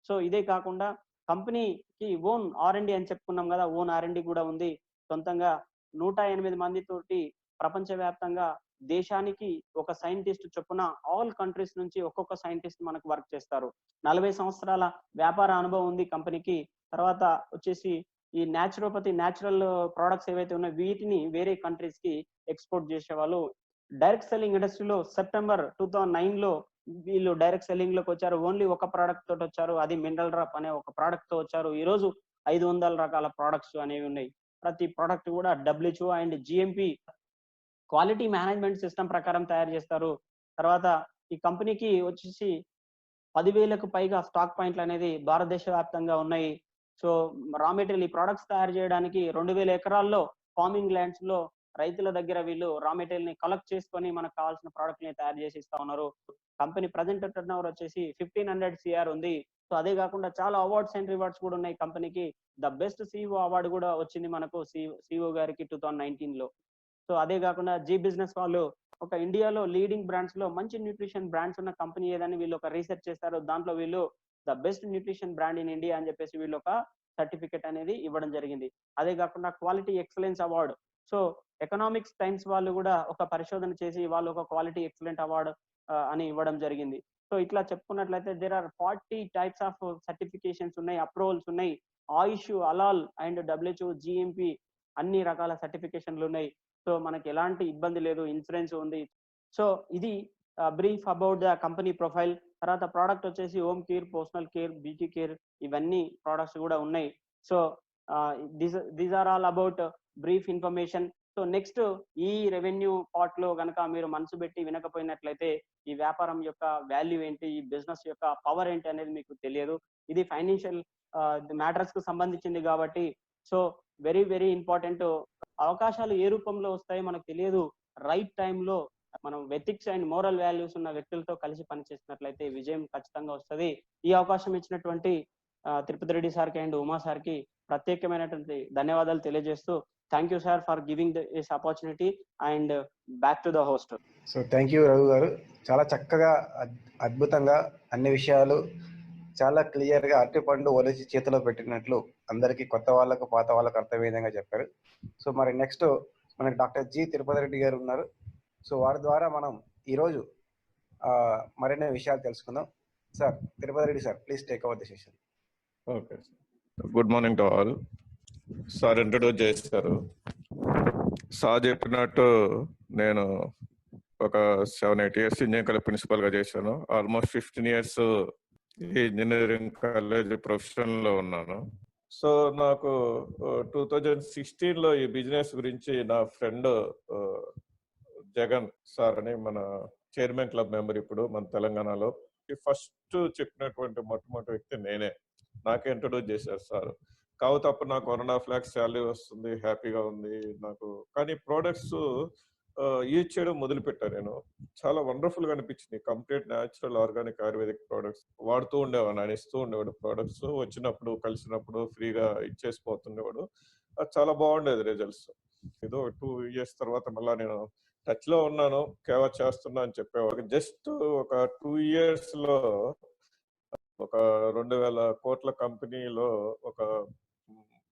సో ఇదే కాకుండా కంపెనీకి ఓన్ ఆర్ఎండి అని చెప్పుకున్నాం కదా, ఓన్ ఆర్ఎండి కూడా ఉంది. సొంతంగా 108 మందితోటి ప్రపంచవ్యాప్తంగా దేశానికి ఒక సైంటిస్ట్ చొప్పున ఆల్ కంట్రీస్ నుంచి ఒక్కొక్క సైంటిస్ట్ మనకు వర్క్ చేస్తారు. 40 సంవత్సరాల వ్యాపార అనుభవం ఉంది కంపెనీకి. తర్వాత వచ్చేసి ఈ న్యాచురోపతి, న్యాచురల్ ప్రొడక్ట్స్ ఏవైతే ఉన్నాయో వీటిని వేరే కంట్రీస్ కి ఎక్స్పోర్ట్ చేసేవాళ్ళు. డైరెక్ట్ సెల్లింగ్ ఇండస్ట్రీలో సెప్టెంబర్ 2009 లో వీళ్ళు డైరెక్ట్ సెల్లింగ్ లోకి వచ్చారు. ఓన్లీ ఒక ప్రోడక్ట్ తోటి వచ్చారు, అది మినరల్ డ్రాప్ అనే ఒక ప్రోడక్ట్ తో వచ్చారు. ఈ రోజు 500 రకాల ప్రోడక్ట్స్ అనేవి ఉన్నాయి. ప్రతి ప్రోడక్ట్ కూడా WHO and GMP quality management system ప్రకారం తయారు చేస్తారు. తర్వాత ఈ కంపెనీకి వచ్చేసి 10,000కు పైగా స్టాక్ పాయింట్లు అనేది భారతదేశ వ్యాప్తంగా ఉన్నాయి. సో రా మెటీరియల్ ఈ ప్రొడక్ట్స్ తయారు చేయడానికి 2,000 ఎకరాల్లో ఫార్మింగ్ ల్యాండ్స్ లో రైతుల దగ్గర వీళ్ళు రా మెటీరియల్ ని కలెక్ట్ చేసుకొని మనకు కావాల్సిన ప్రోడక్ట్ ని తయారు చేసి ఇస్తా ఉన్నారు. కంపెనీ ప్రజెంట్ టర్న్ ఓవర్ వచ్చేసి 1500 CR ఉంది. సో అదే కాకుండా చాలా అవార్డ్స్ అండ్ రివార్డ్స్ కూడా ఉన్నాయి కంపెనీకి. ద బెస్ట్ సిఇఓ అవార్డు కూడా వచ్చింది మనకు సిఇఓ గారికి 2019 లో. సో అదే కాకుండా జీ బిజినెస్ వాళ్ళు ఒక ఇండియాలో లీడింగ్ బ్రాండ్స్ లో మంచి న్యూట్రిషన్ బ్రాండ్స్ ఉన్న కంపెనీ ఏదని వీళ్ళు ఒక రీసెర్చ్ చేస్తారు. దాంట్లో వీళ్ళు the best nutrition brand in India అని చెప్పేసి వీళ్ళు ఒక సర్టిఫికెట్ అనేది ఇవ్వడం జరిగింది. అదే కాకుండా quality excellence award. So economics times వాళ్ళు కూడా ఒక పరిశోధన చేసి వాళ్ళు ఒక క్వాలిటీ ఎక్సలెంట్ అవార్డు అని ఇవ్వడం జరిగింది. సో ఇట్లా చెప్పుకున్నట్లయితే there are 40 types of certifications ఉన్నాయి, అప్రూవల్స్ ఉన్నాయి. ఆయుష్, అలాల్ అండ్ WHO, జిఎంపి అన్ని రకాల సర్టిఫికేషన్లు ఉన్నాయి. సో మనకి ఎలాంటి ఇబ్బంది లేదు, ఇన్సూరెన్స్ ఉంది. సో ఇది brief about the company profile. తర్వాత ప్రోడక్ట్ వచ్చేసి home care, personal care, beauty care ఇవన్నీ ప్రోడక్ట్స్ కూడా ఉన్నాయి. So these are all about brief information. So next ఈ రెవెన్యూ పార్ట్ లో కనుక మీరు మనసు పెట్టి వినకపోయినట్లయితే ఈ వ్యాపారం యొక్క వాల్యూ ఏంటి, ఈ బిజినెస్ యొక్క పవర్ ఏంటి అనేది మీకు తెలియదు. ఇది ఫైనాన్షియల్ మ్యాటర్స్ కు సంబంధించింది కాబట్టి సో వెరీ వెరీ ఇంపార్టెంట్. అవకాశాలు ఏ రూపంలో వస్తాయో మనకు తెలియదు. రైట్ టైంలో మనం ఎథిక్స్ అండ్ మోరల్ వాల్యూస్ ఉన్న వ్యక్తులతో కలిసి పనిచేసినట్లయితే విజయం ఖచ్చితంగా వస్తుంది. ఈ అవకాశం ఇచ్చినటువంటి తిరుపతి రెడ్డి సార్కి అండ్ ఉమా సార్కి ప్రత్యేకమైనటువంటి ధన్యవాదాలు తెలియజేస్తూ thank you sir for giving this opportunity and back to the host. So thank you Raghu గారు, చాలా చక్కగా అద్భుతంగా అన్ని విషయాలు చాలా క్లియర్గా అరటిపండు ఒలిచి చేతిలో పెట్టినట్లు అందరికీ కొత్త వాళ్ళకు పాత వాళ్ళకు అర్థమయ్యే విధంగా చెప్పారు. సో మరి నెక్స్ట్ మనకి డాక్టర్ జి తిరుపతి రెడ్డి గారు ఉన్నారు. సో వారి ద్వారా మనం ఈరోజు మరిన్ని విషయాలు తెలుసుకుందాం. Sir Tirupati Reddy sir, please take over the session. Okay, good morning to all. Sir introduce చేశారు. సార్ చెప్పినట్టు నేను ఒక 7-8 years ఇంజనీరింగ్ కాలేజ్ ప్రిన్సిపల్ గా చేశాను. Almost 15 years engineering college profession లో ఉన్నాను. సో నాకు 2016 లో ఈ బిజినెస్ గురించి నా ఫ్రెండ్ జగన్ సార్ అని, మన చైర్మన్ క్లబ్ మెంబర్ ఇప్పుడు మన తెలంగాణలో, ఫస్ట్ చెప్పినటువంటి మొట్టమొదటి వ్యక్తి నేనే. నాకే ఇంట్రడ్యూస్ చేశారు సార్. కాకపోతే అప్పుడు నాకు 1.5 lakhs శాలరీ వస్తుంది, హ్యాపీగా ఉంది నాకు. కానీ ప్రోడక్ట్స్ యూజ్ చేయడం మొదలు పెట్టాను నేను. చాలా వండర్ఫుల్ గా అనిపించింది. Complete natural organic ayurvedic products వాడుతూ ఉండేవాడు. ఆయన ఇస్తూ ఉండేవాడు ప్రొడక్ట్స్. వచ్చినప్పుడు కలిసినప్పుడు ఫ్రీగా ఇచ్చేసి పోతుండేవాడు. అది చాలా బాగుండేది రిజల్ట్స్. ఏదో 2 ఇయర్స్ తర్వాత మళ్ళా నేను టచ్ లో ఉన్నాను, కేవా చేస్తున్నా అని చెప్పేవాడు. జస్ట్ ఒక 2 ఇయర్స్ లో ఒక 2,000 కోట్ల కంపెనీలో ఒక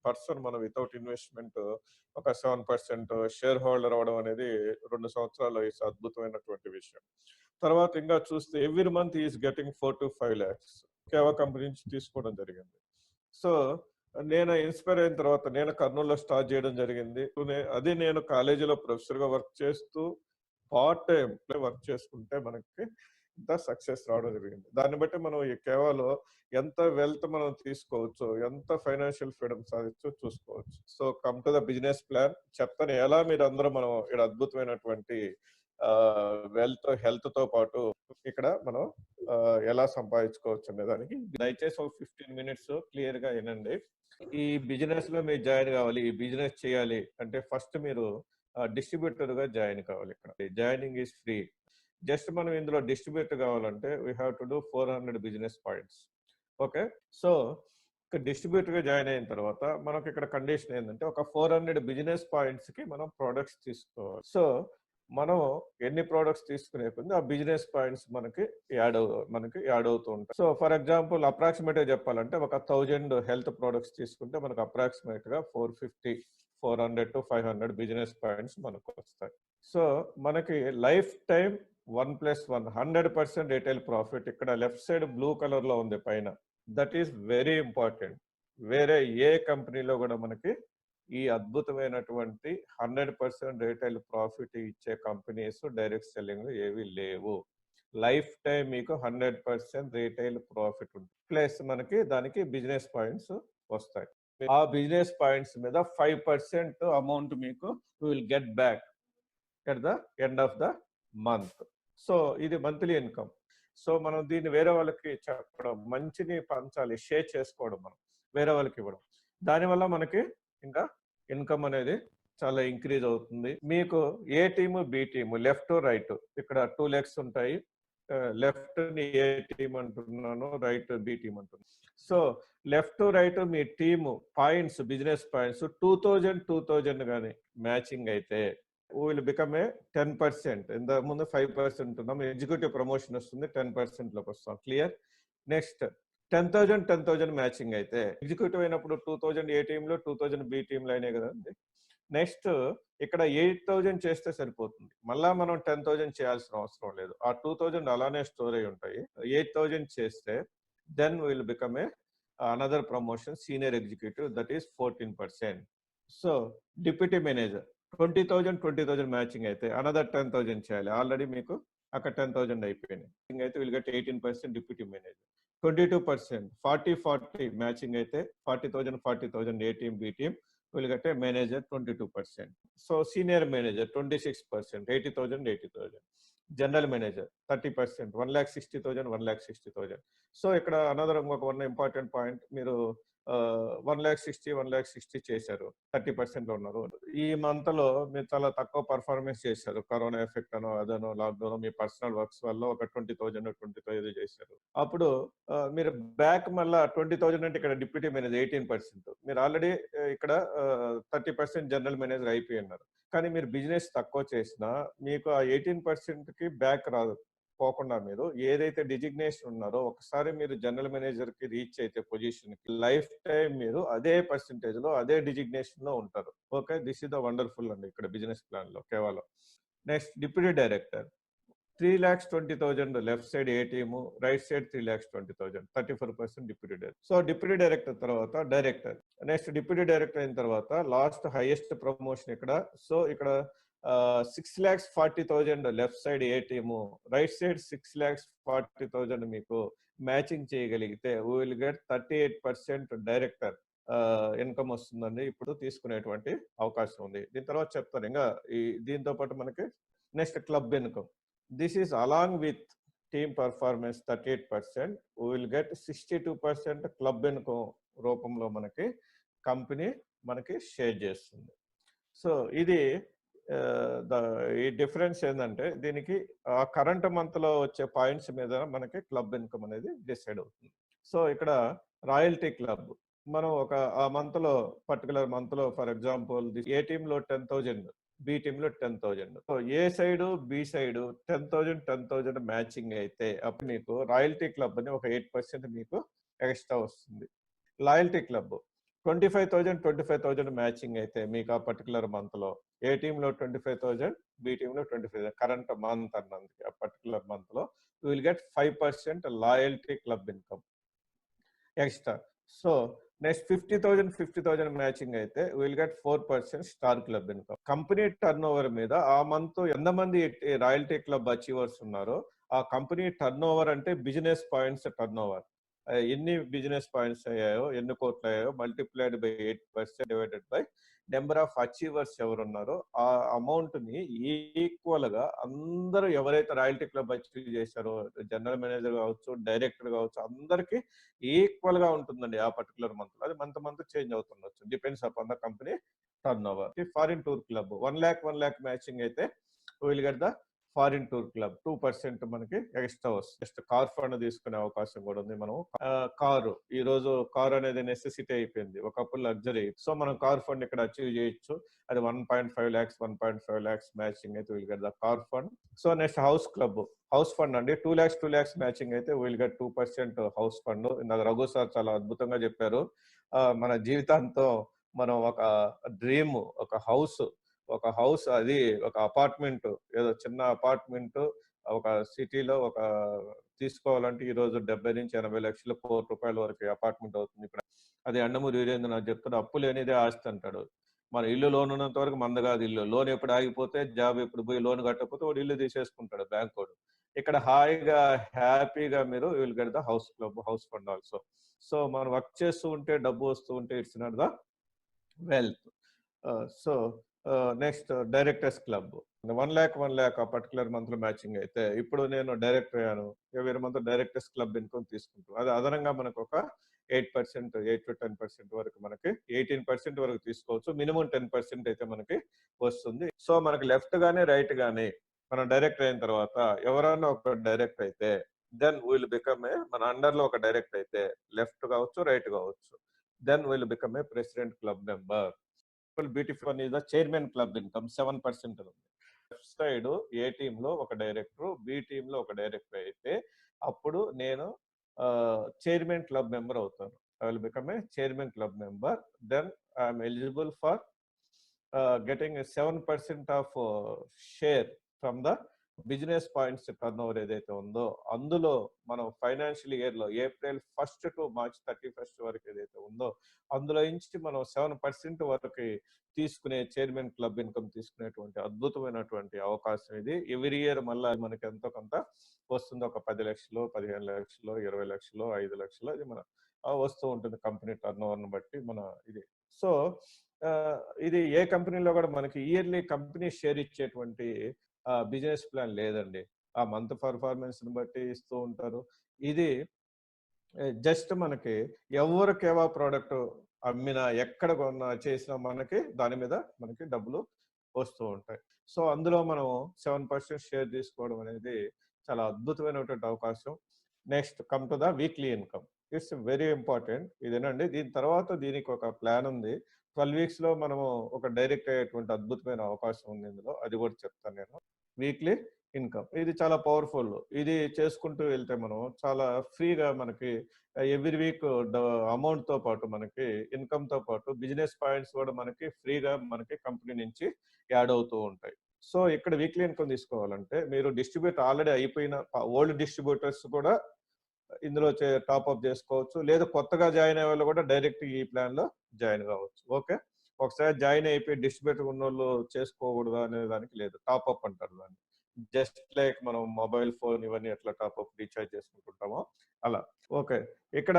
పర్సన్ మనం వితౌట్ ఇన్వెస్ట్మెంట్ ఒక 7% షేర్ హోల్డర్ అవడం అనేది 2 సంవత్సరాల్లో ఈ అద్భుతమైనటువంటి విషయం. తర్వాత ఇంకా చూస్తే every month is getting 4 to 5 lakhs Keva company నుంచి తీసుకోవడం జరిగింది. సో నేను ఇన్స్పైర్ అయిన తర్వాత నేను కర్నూలులో స్టార్ట్ చేయడం జరిగింది. అది నేను కాలేజీలో ప్రొఫెసర్ గా వర్క్ చేస్తూ పార్ట్ టైం వర్క్ చేసుకుంటే మనకి ఇంత సక్సెస్ రావడం జరిగింది. దాన్ని బట్టి మనం ఈ కేవాలో ఎంత వెల్త్ మనం తీసుకోవచ్చు, ఎంత ఫైనాన్షియల్ ఫ్రీడమ్ సాధించో చూసుకోవచ్చు. So come to the business plan చెప్తాను. ఎలా మీరు అందరూ మనం ఇక్కడ అద్భుతమైనటువంటి వెల్త్ హెల్త్ తో పాటు ఇక్కడ మనం ఎలా సంపాదించుకోవచ్చు అనే దానికి దయచేసి ఒక 15 minutes క్లియర్ గా వినండి. ఈ బిజినెస్ లో మీరు జాయిన్ కావాలి, ఈ బిజినెస్ చేయాలి అంటే ఫస్ట్ మీరు డిస్ట్రిబ్యూటర్ గా జాయిన్ కావాలి. ఇక్కడ జాయినింగ్ ఈజ్ ఫ్రీ. జస్ట్ మనం ఇందులో డిస్ట్రిబ్యూటర్ కావాలంటే we have to do 400 business points. Okay, so ఇక్కడ డిస్ట్రిబ్యూటర్ గా జాయిన్ అయిన తర్వాత మనకి ఇక్కడ కండిషన్ ఏంటంటే ఒక 400 బిజినెస్ పాయింట్స్ కి మనం ప్రోడక్ట్స్ తీసుకోవాలి. సో మనం ఎన్ని ప్రోడక్ట్స్ తీసుకునే కొద్ది ఆ బిజినెస్ పాయింట్స్ మనకి యాడ్ అవుతూ ఉంటాయి. సో ఫర్ ఎగ్జాంపుల్ అప్రాక్సిమేట్ గా చెప్పాలంటే ఒక 1000 హెల్త్ ప్రోడక్ట్స్ తీసుకుంటే మనకు అప్రాక్సిమేట్ గా 400 to 500 బిజినెస్ పాయింట్స్ మనకు వస్తాయి. సో మనకి లైఫ్ టైం 1+1 100% రిటైల్ ప్రాఫిట్. ఇక్కడ లెఫ్ట్ సైడ్ బ్లూ కలర్ లో ఉంది పైన. That is very important. వేరే ఏ కంపెనీలో కూడా మనకి ఈ అద్భుతమైనటువంటి 100% రిటైల్ ప్రాఫిట్ ఇచ్చే కంపెనీస్ డైరెక్ట్ సెల్లింగ్ ఏవి లేవు. లైఫ్ టైం మీకు 100% రిటైల్ ప్రాఫిట్ ఉంటుంది. ప్లస్ మనకి దానికి బిజినెస్ పాయింట్స్ వస్తాయి. ఆ బిజినెస్ పాయింట్స్ మీద 5% అమౌంట్ మీకు will get back at the end of the month. So ఇది మంత్లీ ఇన్కమ్. సో మనం దీన్ని వేరే వాళ్ళకి చెప్పడం, మంచిని పంచాలి, షేర్ చేసుకోవడం, మనం వేరే వాళ్ళకి ఇవ్వడం, దానివల్ల మనకి ఇంకా ఇన్కమ్ అనేది చాలా ఇంక్రీజ్ అవుతుంది. మీకు A team B team left right ఇక్కడ 2 legs ఉంటాయి. లెఫ్ట్ ని ఏ టీమ్ అంటున్నాను, రైట్ బి టీమ్ అంటున్నాను. సో లెఫ్ట్ రైట్ మీ టీము పాయింట్స్ బిజినెస్ పాయింట్స్ 2000 కానీ మ్యాచింగ్ అయితే విల్ బికమ్ ఏ 10%. ఇంత ముందు 5% ఉన్నాం. ఎగ్జిక్యూటివ్ ప్రమోషన్ వస్తుంది, 10% లోకి వస్తాం. క్లియర్? నెక్స్ట్ 10,000 మ్యాచింగ్ అయితే ఎగ్జిక్యూటివ్ అయినప్పుడు 2000 ఏ టీంలో 2000 బి టీంలో అయినాయి కదండి. నెక్స్ట్ ఇక్కడ 8,000 చేస్తే సరిపోతుంది. మళ్ళా మనం 10,000 చేయాల్సిన అవసరం లేదు. ఆ 2,000 అలానే స్టోర్ అయి ఉంటాయి. 8,000 చేస్తే then will become a another promotion senior executive, that is 14%. So deputy manager 20,000 matching అయితే అనదర్ 10,000 చేయాలి. ఆల్రెడీ మీకు అక్కడ 10,000 అయిపోయినాయి. అయితే will get 18% deputy manager. 22% 40 matching అయితే 40,000 A team B team will get a manager 22%. So senior manager 26% 80,000. General manager 30% 1,60,000. So ఇక్కడ అనదర్ ఇంకొక వన్ ఇంపార్టెంట్ పాయింట్, మీరు 1,60,000 చేశారు, 30% లో ఉన్నారు. ఈ మంత్ లో మీరు చాలా తక్కువ పర్ఫార్మెన్స్ చేశారు, కరోనా ఎఫెక్ట్ అనో అదనో లాక్డౌన్ మీ పర్సనల్ వర్క్స్ వల్ల ఒక 20,000 చేశారు. అప్పుడు మీరు బ్యాక్ మళ్ళా 20,000 అంటే ఇక్కడ డిప్యూటీ మేనేజర్ 18%. మీరు ఆల్రెడీ ఇక్కడ 30% జనరల్ మేనేజర్ అయిపోయి ఉన్నారు. కానీ మీరు బిజినెస్ తక్కువ చేసినా మీకు ఆ 18% కి బ్యాక్ రాదు. పోకుండా మీరు ఏదైతే డిజిగ్నేషన్ ఉన్నారో ఒకసారి మీరు జనరల్ మేనేజర్ కి రీచ్ అయితే పొజిషన్ కి లైఫ్ టైం మీరు అదే పర్సెంటేజ్ లో అదే డిజిగ్నేషన్ లో ఉంటారు. Okay, this is the wonderful అండి ఇక్కడ బిజినెస్ ప్లాన్ లో కేవలం. Next deputy director 3,20,000 left side A team, right side 3,20,000 34% deputy director. So deputy director తర్వాత డైరెక్టర్. నెక్స్ట్ డిప్యూటీ డైరెక్టర్ అయిన తర్వాత లాస్ట్ హైయెస్ట్ ప్రమోషన్ ఇక్కడ. సో ఇక్కడ 6,40,000 left side A team, right side 6,40,000 మీకు మ్యాచింగ్ చేయగలిగితే విల్ గెట్ 38% డైరెక్టర్ ఇన్కమ్ వస్తుందండి. ఇప్పుడు తీసుకునేటువంటి అవకాశం ఉంది. దీని తర్వాత చెప్తాను. ఇంకా దీంతో పాటు మనకి next club income. This is along with team performance 38%, we will get 62% club income రూపంలో మనకి కంపెనీ మనకి షేర్ చేస్తుంది. సో ఇది ఈ డిఫరెన్స్ ఏంటంటే దీనికి ఆ కరెంట్ మంత్లో వచ్చే పాయింట్స్ మీద మనకి క్లబ్ ఇన్కమ్ అనేది డిసైడ్ అవుతుంది. సో ఇక్కడ రాయల్టీ క్లబ్ మనం ఒక ఆ మంత్లో పర్టికులర్ మంత్లో ఫర్ ఎగ్జాంపుల్ ఏ టీంలో 10,000, బి టీంలో 10,000. సో ఏ సైడ్ బి సైడ్ 10,000 మ్యాచింగ్ అయితే అప్పుడు మీకు రాయల్టీ క్లబ్ అని ఒక 8% మీకు ఎక్స్ట్రా వస్తుంది. లాయల్టీ క్లబ్ 25,000 మ్యాచింగ్ అయితే మీకు ఆ పర్టికులర్ మంత్లో ఏ టీంలో 25,000, బి టీంలో 25,000 కరెంట్ మంత్ అన్నందుకు ఆ పర్టికులర్ మంత్లో will get 5% loyalty club income extra. So next 50,000 matching అయితే will get 4% star club income. Company turnover మీద ఆ మంత్ ఎంతమంది రాయల్టీ క్లబ్ అచీవర్స్ ఉన్నారో ఆ కంపెనీ టర్న్ ఓవర్ అంటే బిజినెస్ పాయింట్స్ టర్న్ ఓవర్ ఎన్ని బిజినెస్ పాయింట్స్ అయ్యాయో ఎన్ని కోట్లు అయ్యాయో multiplied by 8% divided by number of achievers ఎవరు ఉన్నారో ఆ అమౌంట్ ని ఈక్వల్ గా అందరూ ఎవరైతే రాయల్టీ క్లబ్ అచీవ్ చేశారో జనరల్ మేనేజర్ కావచ్చు, డైరెక్టర్ కావచ్చు, అందరికి ఈక్వల్ గా ఉంటుందండి ఆ పర్టికులర్ మంత్. అది మంత్ చేంజ్ అవుతుండొచ్చు, depends upon the company turnover. Foreign tour club 1 lakh matching అయితే will get the foreign tour club 2% మనకి ఎక్స్ట్రా వస్తుంది. జస్ట్ కార్ ఫండ్ తీసుకునే అవకాశం కూడా ఉంది. మనం కారు ఈ రోజు కార్ అనేది నెసెసిటీ అయిపోయింది, ఒకప్పుడు లగ్జరీ. సో మనం కార్ ఫండ్ ఇక్కడ అచీవ్ చేయొచ్చు. అది 1.5 lakhs మ్యాచింగ్ అయితే will get the car fund. So next house club house fund అండి 2 lakhs మ్యాచింగ్ అయితే విల్ గెట్ 2% హౌస్ ఫండ్. ఇందాక రఘు సార్ చాలా అద్భుతంగా చెప్పారు. మన జీవితాంతో మనం ఒక డ్రీమ్, ఒక హౌస్ అది ఒక అపార్ట్మెంట్, ఏదో చిన్న అపార్ట్మెంట్ ఒక సిటీలో ఒక తీసుకోవాలంటే ఈ రోజు 70 నుంచి 80 లక్షలు, ₹1,00,00,000 వరకు అపార్ట్మెంట్ అవుతుంది. ఇప్పుడు అది అండమూరి వీరేంద్రనాథ్ చెప్తాడు, అప్పు లేనిదే ఆస్తి అంటాడు. మన ఇల్లు లోన్ ఉన్నంత వరకు మంద కాదు ఇల్లు. లోన్ ఎప్పుడు ఆగిపోతే, జాబ్ ఎప్పుడు పోయి లోన్ కట్టకపోతే వాడు ఇల్లు తీసేసుకుంటాడు బ్యాంక్ వాడు. ఇక్కడ హాయిగా హ్యాపీగా మీరు will get the house club, house fund also. So మనం వర్క్ చేస్తూ ఉంటే డబ్బు వస్తూ ఉంటే it's not the wealth. So next directors club 1 lakh ఆ పర్టికులర్ మంత్ లో మ్యాచింగ్ అయితే ఇప్పుడు నేను డైరెక్టర్ అయ్యాను, ఎవరి మంత్ డైరెక్టర్స్ క్లబ్ ఇన్కమ్ తీసుకుంటాం. అది అదనంగా మనకు ఒక 8% 8 to 10% వరకు మనకి 18% వరకు తీసుకోవచ్చు. మినిమం 10% అయితే మనకి వస్తుంది. సో మనకి లెఫ్ట్ గానీ రైట్ గానీ మనం డైరెక్టర్ అయిన తర్వాత ఎవరైనా ఒక డైరెక్టర్ అయితే దెన్ విల్ బికమ్ ఏ, మన అండర్ లో ఒక డైరెక్టర్ అయితే లెఫ్ట్ కావచ్చు రైట్ కావచ్చు, then will become a president club member. Beautiful is the chairman club income 7% ఉంది. లెఫ్ట్ సైడ్ ఏ టీమ్ లో ఒక డైరెక్టర్, బి టీమ్ లో ఒక డైరెక్టర్ అయితే అప్పుడు నేను చైర్మన్ క్లబ్ మెంబర్ అవుతాను. I will become a chairman club member. Then I'm eligible for getting 7% of share from the business points turnover ఏదైతే ఉందో అందులో మనం ఫైనాన్షియల్ ఇయర్ లో April 1st to March 31st వరకు ఏదైతే ఉందో అందులో నుంచి మనం 7% వరకు తీసుకునే చైర్మన్ క్లబ్ ఇన్కమ్ తీసుకునేటువంటి అద్భుతమైనటువంటి అవకాశం ఇది. ఎవ్రీ ఇయర్ మళ్ళీ మనకి ఎంతో కొంత వస్తుంది, ఒక 10 లక్షలు, 15 లక్షలు, 20 లక్షలు, 5 లక్షలు, ఇది మన వస్తూ ఉంటుంది కంపెనీ టర్న్ ఓవర్ని బట్టి మన ఇది. సో ఇది ఏ కంపెనీలో కూడా మనకి ఇయర్లీ కంపెనీ షేర్ ఇచ్చేటువంటి బిజినెస్ ప్లాన్ లేదండి. ఆ మంత్ పర్ఫార్మెన్స్ ని బట్టి ఇస్తూ ఉంటారు. ఇది జస్ట్ మనకి ఎవరికేవా ప్రోడక్ట్ అమ్మినా ఎక్కడ కొన్నా చేసినా మనకి దాని మీద మనకి డబ్బులు వస్తూ ఉంటాయి. సో అందులో మనం 7% షేర్ తీసుకోవడం అనేది చాలా అద్భుతమైనటువంటి అవకాశం. Next come to the weekly income. It's very important. ఇదేనండి. దీని తర్వాత దీనికి ఒక ప్లాన్ ఉంది. 12 weeks లో మనము ఒక డైరెక్ట్ అయ్యేటువంటి అద్భుతమైన అవకాశం ఉంది ఇందులో, అది కూడా చెప్తాను నేను. వీక్లీ ఇన్కమ్ ఇది చాలా పవర్ఫుల్. ఇది చేసుకుంటూ వెళ్తే మనం చాలా ఫ్రీగా మనకి ఎవ్రీ వీక్ అమౌంట్ తో పాటు మనకి ఇన్కమ్ తో పాటు బిజినెస్ పాయింట్స్ కూడా మనకి ఫ్రీగా మనకి కంపెనీ నుంచి యాడ్ అవుతూ ఉంటాయి. సో ఇక్కడ వీక్లీ ఇన్కమ్ తీసుకోవాలంటే మీరు డిస్ట్రిబ్యూటర్ ఆల్రెడీ అయిపోయిన ఓల్డ్ డిస్ట్రిబ్యూటర్స్ కూడా ఇందులో టాప్ అప్ చేసుకోవచ్చు, లేదా కొత్తగా జాయిన్ అయ్యే వాళ్ళు కూడా డైరెక్ట్ ఈ ప్లాన్ లో జాయిన్ కావచ్చు. ఓకే, ఒకసారి జాయిన్ అయిపోయి డిస్ట్రిబ్యూటర్ ఉన్న వాళ్ళు చేసుకోకూడదు అనే దానికి లేదు, టాప్ అప్ అంటారు దాన్ని. జస్ట్ లైక్ మనం మొబైల్ ఫోన్ ఇవన్నీ ఎట్లా టాప్ అప్ రీఛార్జ్ చేసుకుంటుంటామో అలా. ఓకే, ఇక్కడ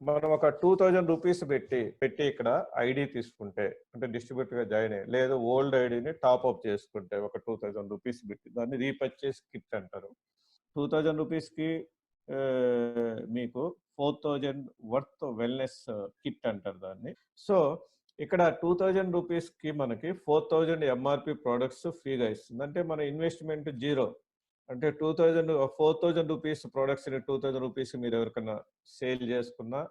మనం ఒక 2,000 రూపీస్ పెట్టి ఇక్కడ ఐడి తీసుకుంటే అంటే డిస్ట్రిబ్యూటర్ గా జాయిన్ అయ్యి, లేదా ఓల్డ్ ఐడిని టాప్ అప్ చేసుకుంటే ఒక 2,000 రూపీస్ పెట్టి దాన్ని రీపర్చేస్ కిట్ అంటారు. 2,000 రూపీస్ కి మీకు 4,000 వర్త్ వెల్నెస్ కిట్ అంటారు దాన్ని. సో ఇక్కడ 2000 రూపీస్కి మనకి 4000 ఎంఆర్పి ప్రోడక్ట్స్ ఫ్రీగా ఇస్తుంది. అంటే మన ఇన్వెస్ట్మెంట్ జీరో. అంటే 4000 రూపీస్ ప్రోడక్ట్స్ 2000 రూపీస్ మీరు ఎవరికైనా సేల్ చేసుకున్నా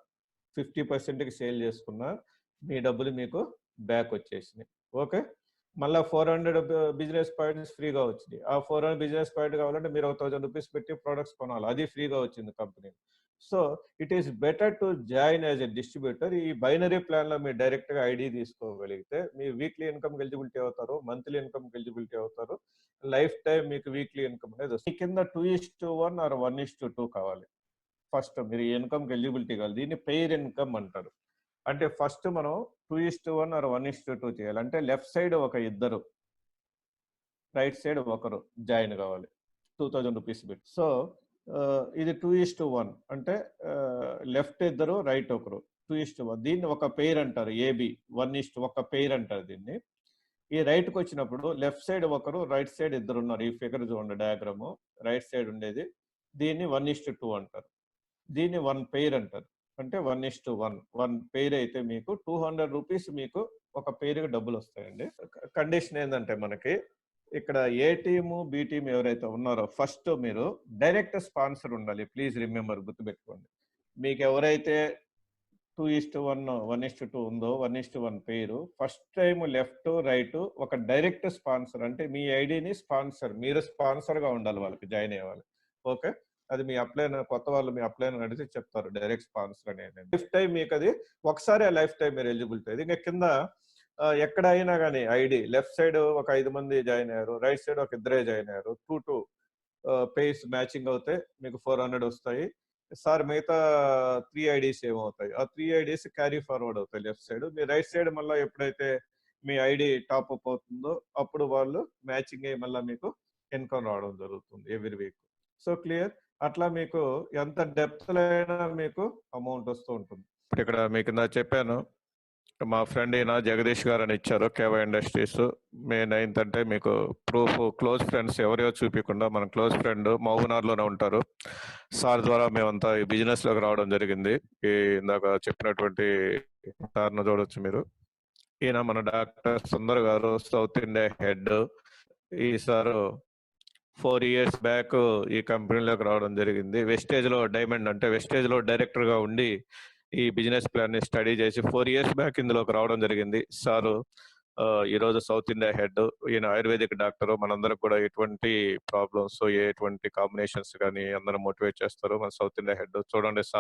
50%కి సేల్ చేసుకున్నా మీ డబ్బులు మీకు బ్యాక్ వచ్చేసినాయి. ఓకే, మళ్ళీ 400 బిజినెస్ పాయింట్స్ ఫ్రీగా వచ్చింది. ఆ 400 బిజినెస్ పాయింట్ కావాలంటే మీరు 1000 రూపీస్ పెట్టి ప్రోడక్ట్స్ కొనాలి, అది ఫ్రీగా వచ్చింది company. So it is better to join as a distributor. ఈ బైనరీ ప్లాన్లో మీరు డైరెక్ట్గా ఐడి తీసుకోగలిగితే మీరు వీక్లీ ఇన్కమ్ ఎలిజిబిలిటీ అవుతారు, మంత్లీ ఇన్కమ్ ఎలిజిబిలిటీ అవుతారు, లైఫ్ టైం మీకు వీక్లీ ఇన్కమ్ అనేది వస్తుంది. కింద 2:1 ఆర్ 1:2 కావాలి. ఫస్ట్ మీరు ఇన్కమ్ ఎలిజిబిలిటీ కావాలి, దీన్ని పెయిర్ ఇన్కమ్ అంటారు. అంటే ఫస్ట్ మనం 2:1 ఆర్ 1:2 చేయాలి. అంటే లెఫ్ట్ సైడ్ ఒక ఇద్దరు, రైట్ సైడ్ ఒకరు జాయిన్ కావాలి 2000 రూపీస్ పెట్టి. సో ఇది 2:1 అంటే లెఫ్ట్ ఇద్దరు, రైట్ ఒకరు, 2:1. దీన్ని ఒక పెయిర్ అంటారు, ఏబి 1:1 ఒక పెయిర్ అంటారు దీన్ని. ఈ రైట్కి వచ్చినప్పుడు లెఫ్ట్ సైడ్ ఒకరు, రైట్ సైడ్ ఇద్దరు ఉన్నారు. ఈ ఫిగర్ చూడండి, డయాగ్రాము రైట్ సైడ్ ఉండేది, దీన్ని 1:2 అంటారు. దీన్ని 1 పెయిర్ అంటారు. అంటే 1:1 1 పెయిర్ అయితే మీకు 200 రూపీస్ మీకు ఒక పెయిర్కి డబ్బులు వస్తాయండి. కండిషన్ ఏంటంటే మనకి ఇక్కడ ఏ టీము బి టీమ్ ఎవరైతే ఉన్నారో ఫస్ట్ మీరు డైరెక్ట్ స్పాన్సర్ ఉండాలి. ప్లీజ్ రిమెంబర్, గుర్తుపెట్టుకోండి. మీకు ఎవరైతే 2:1 1:2 ఉందో 1:1 పేరు ఫస్ట్ టైం లెఫ్ట్ రైట్ ఒక డైరెక్ట్ స్పాన్సర్, అంటే మీ ఐడిని స్పాన్సర్, మీరు స్పాన్సర్ గా ఉండాలి వాళ్ళకి జాయిన్ అయ్యేవాళ్ళు. ఓకే, అది మీ అప్లైన్ కొత్త వాళ్ళు మీ అప్లైన్ అడిగితే చెప్తారు డైరెక్ట్ స్పాన్సర్ అనేది. లైఫ్ టైం మీకు అది ఒకసారి ఆ లైఫ్ టైం మీరు ఎలిజిబిలిటీ. ఇంకా కింద ఎక్కడైనా కానీ ఐడి లెఫ్ట్ సైడ్ ఒక 5 మంది జాయిన్ అయ్యారు, రైట్ సైడ్ ఒక ఇద్దరే జాయిన్ అయ్యారు, 2 పేస్ మ్యాచింగ్ అవుతే మీకు 400 వస్తాయి. సార్ మిగతా 3 ఐడీస్ ఏమవుతాయి, ఆ 3 ఐడీస్ క్యారీ ఫార్వర్డ్ అవుతాయి లెఫ్ట్ సైడ్. మీ రైట్ సైడ్ మళ్ళీ ఎప్పుడైతే మీ ఐడి టాప్ అప్ అవుతుందో అప్పుడు వాళ్ళు మ్యాచింగ్ అయ్యి మళ్ళీ మీకు ఇన్కమ్ రావడం జరుగుతుంది ఎవ్రీ వీక్. సో క్లియర్, అట్లా మీకు ఎంత డెప్త్ అయినా మీకు అమౌంట్ వస్తూ ఉంటుంది. ఇప్పుడు ఇక్కడ మీకు నా చెప్పాను, మా ఫ్రెండ్ ఈయన జగదీష్ గారు అని ఇచ్చారు, కేవై ఇండస్ట్రీస్. మే 9th అంటే మీకు ప్రూఫ్, క్లోజ్ ఫ్రెండ్స్ ఎవరియో చూపించకుండా మన క్లోజ్ ఫ్రెండ్ మహబూబ్నగర్లోనే ఉంటారు. సార్ ద్వారా మేమంతా ఈ బిజినెస్లోకి రావడం జరిగింది. ఈ ఇందాక చెప్పినటువంటి సార్ను చూడొచ్చు మీరు. ఈయన మన డాక్టర్ సుందర్ గారు, సౌత్ ఇండియా హెడ్. ఈ సారు 4 years బ్యాక్ ఈ కంపెనీలోకి రావడం జరిగింది. వెస్టేజ్లో డైమండ్ అంటే వెస్టేజ్లో డైరెక్టర్గా ఉండి ఈ బిజినెస్ ప్లాన్ని స్టడీ చేసి 4 years బ్యాక్ ఇందులోకి రావడం జరిగింది. సారు ఈరోజు సౌత్ ఇండియా హెడ్. ఈయన ఆయుర్వేదిక్ డాక్టర్. మనందరికి కూడా ఎటువంటి ప్రాబ్లమ్స్, ఎటువంటి కాంబినేషన్స్ కానీ అందరూ మోటివేట్ చేస్తారు. మన సౌత్ ఇండియా హెడ్ చూడండి.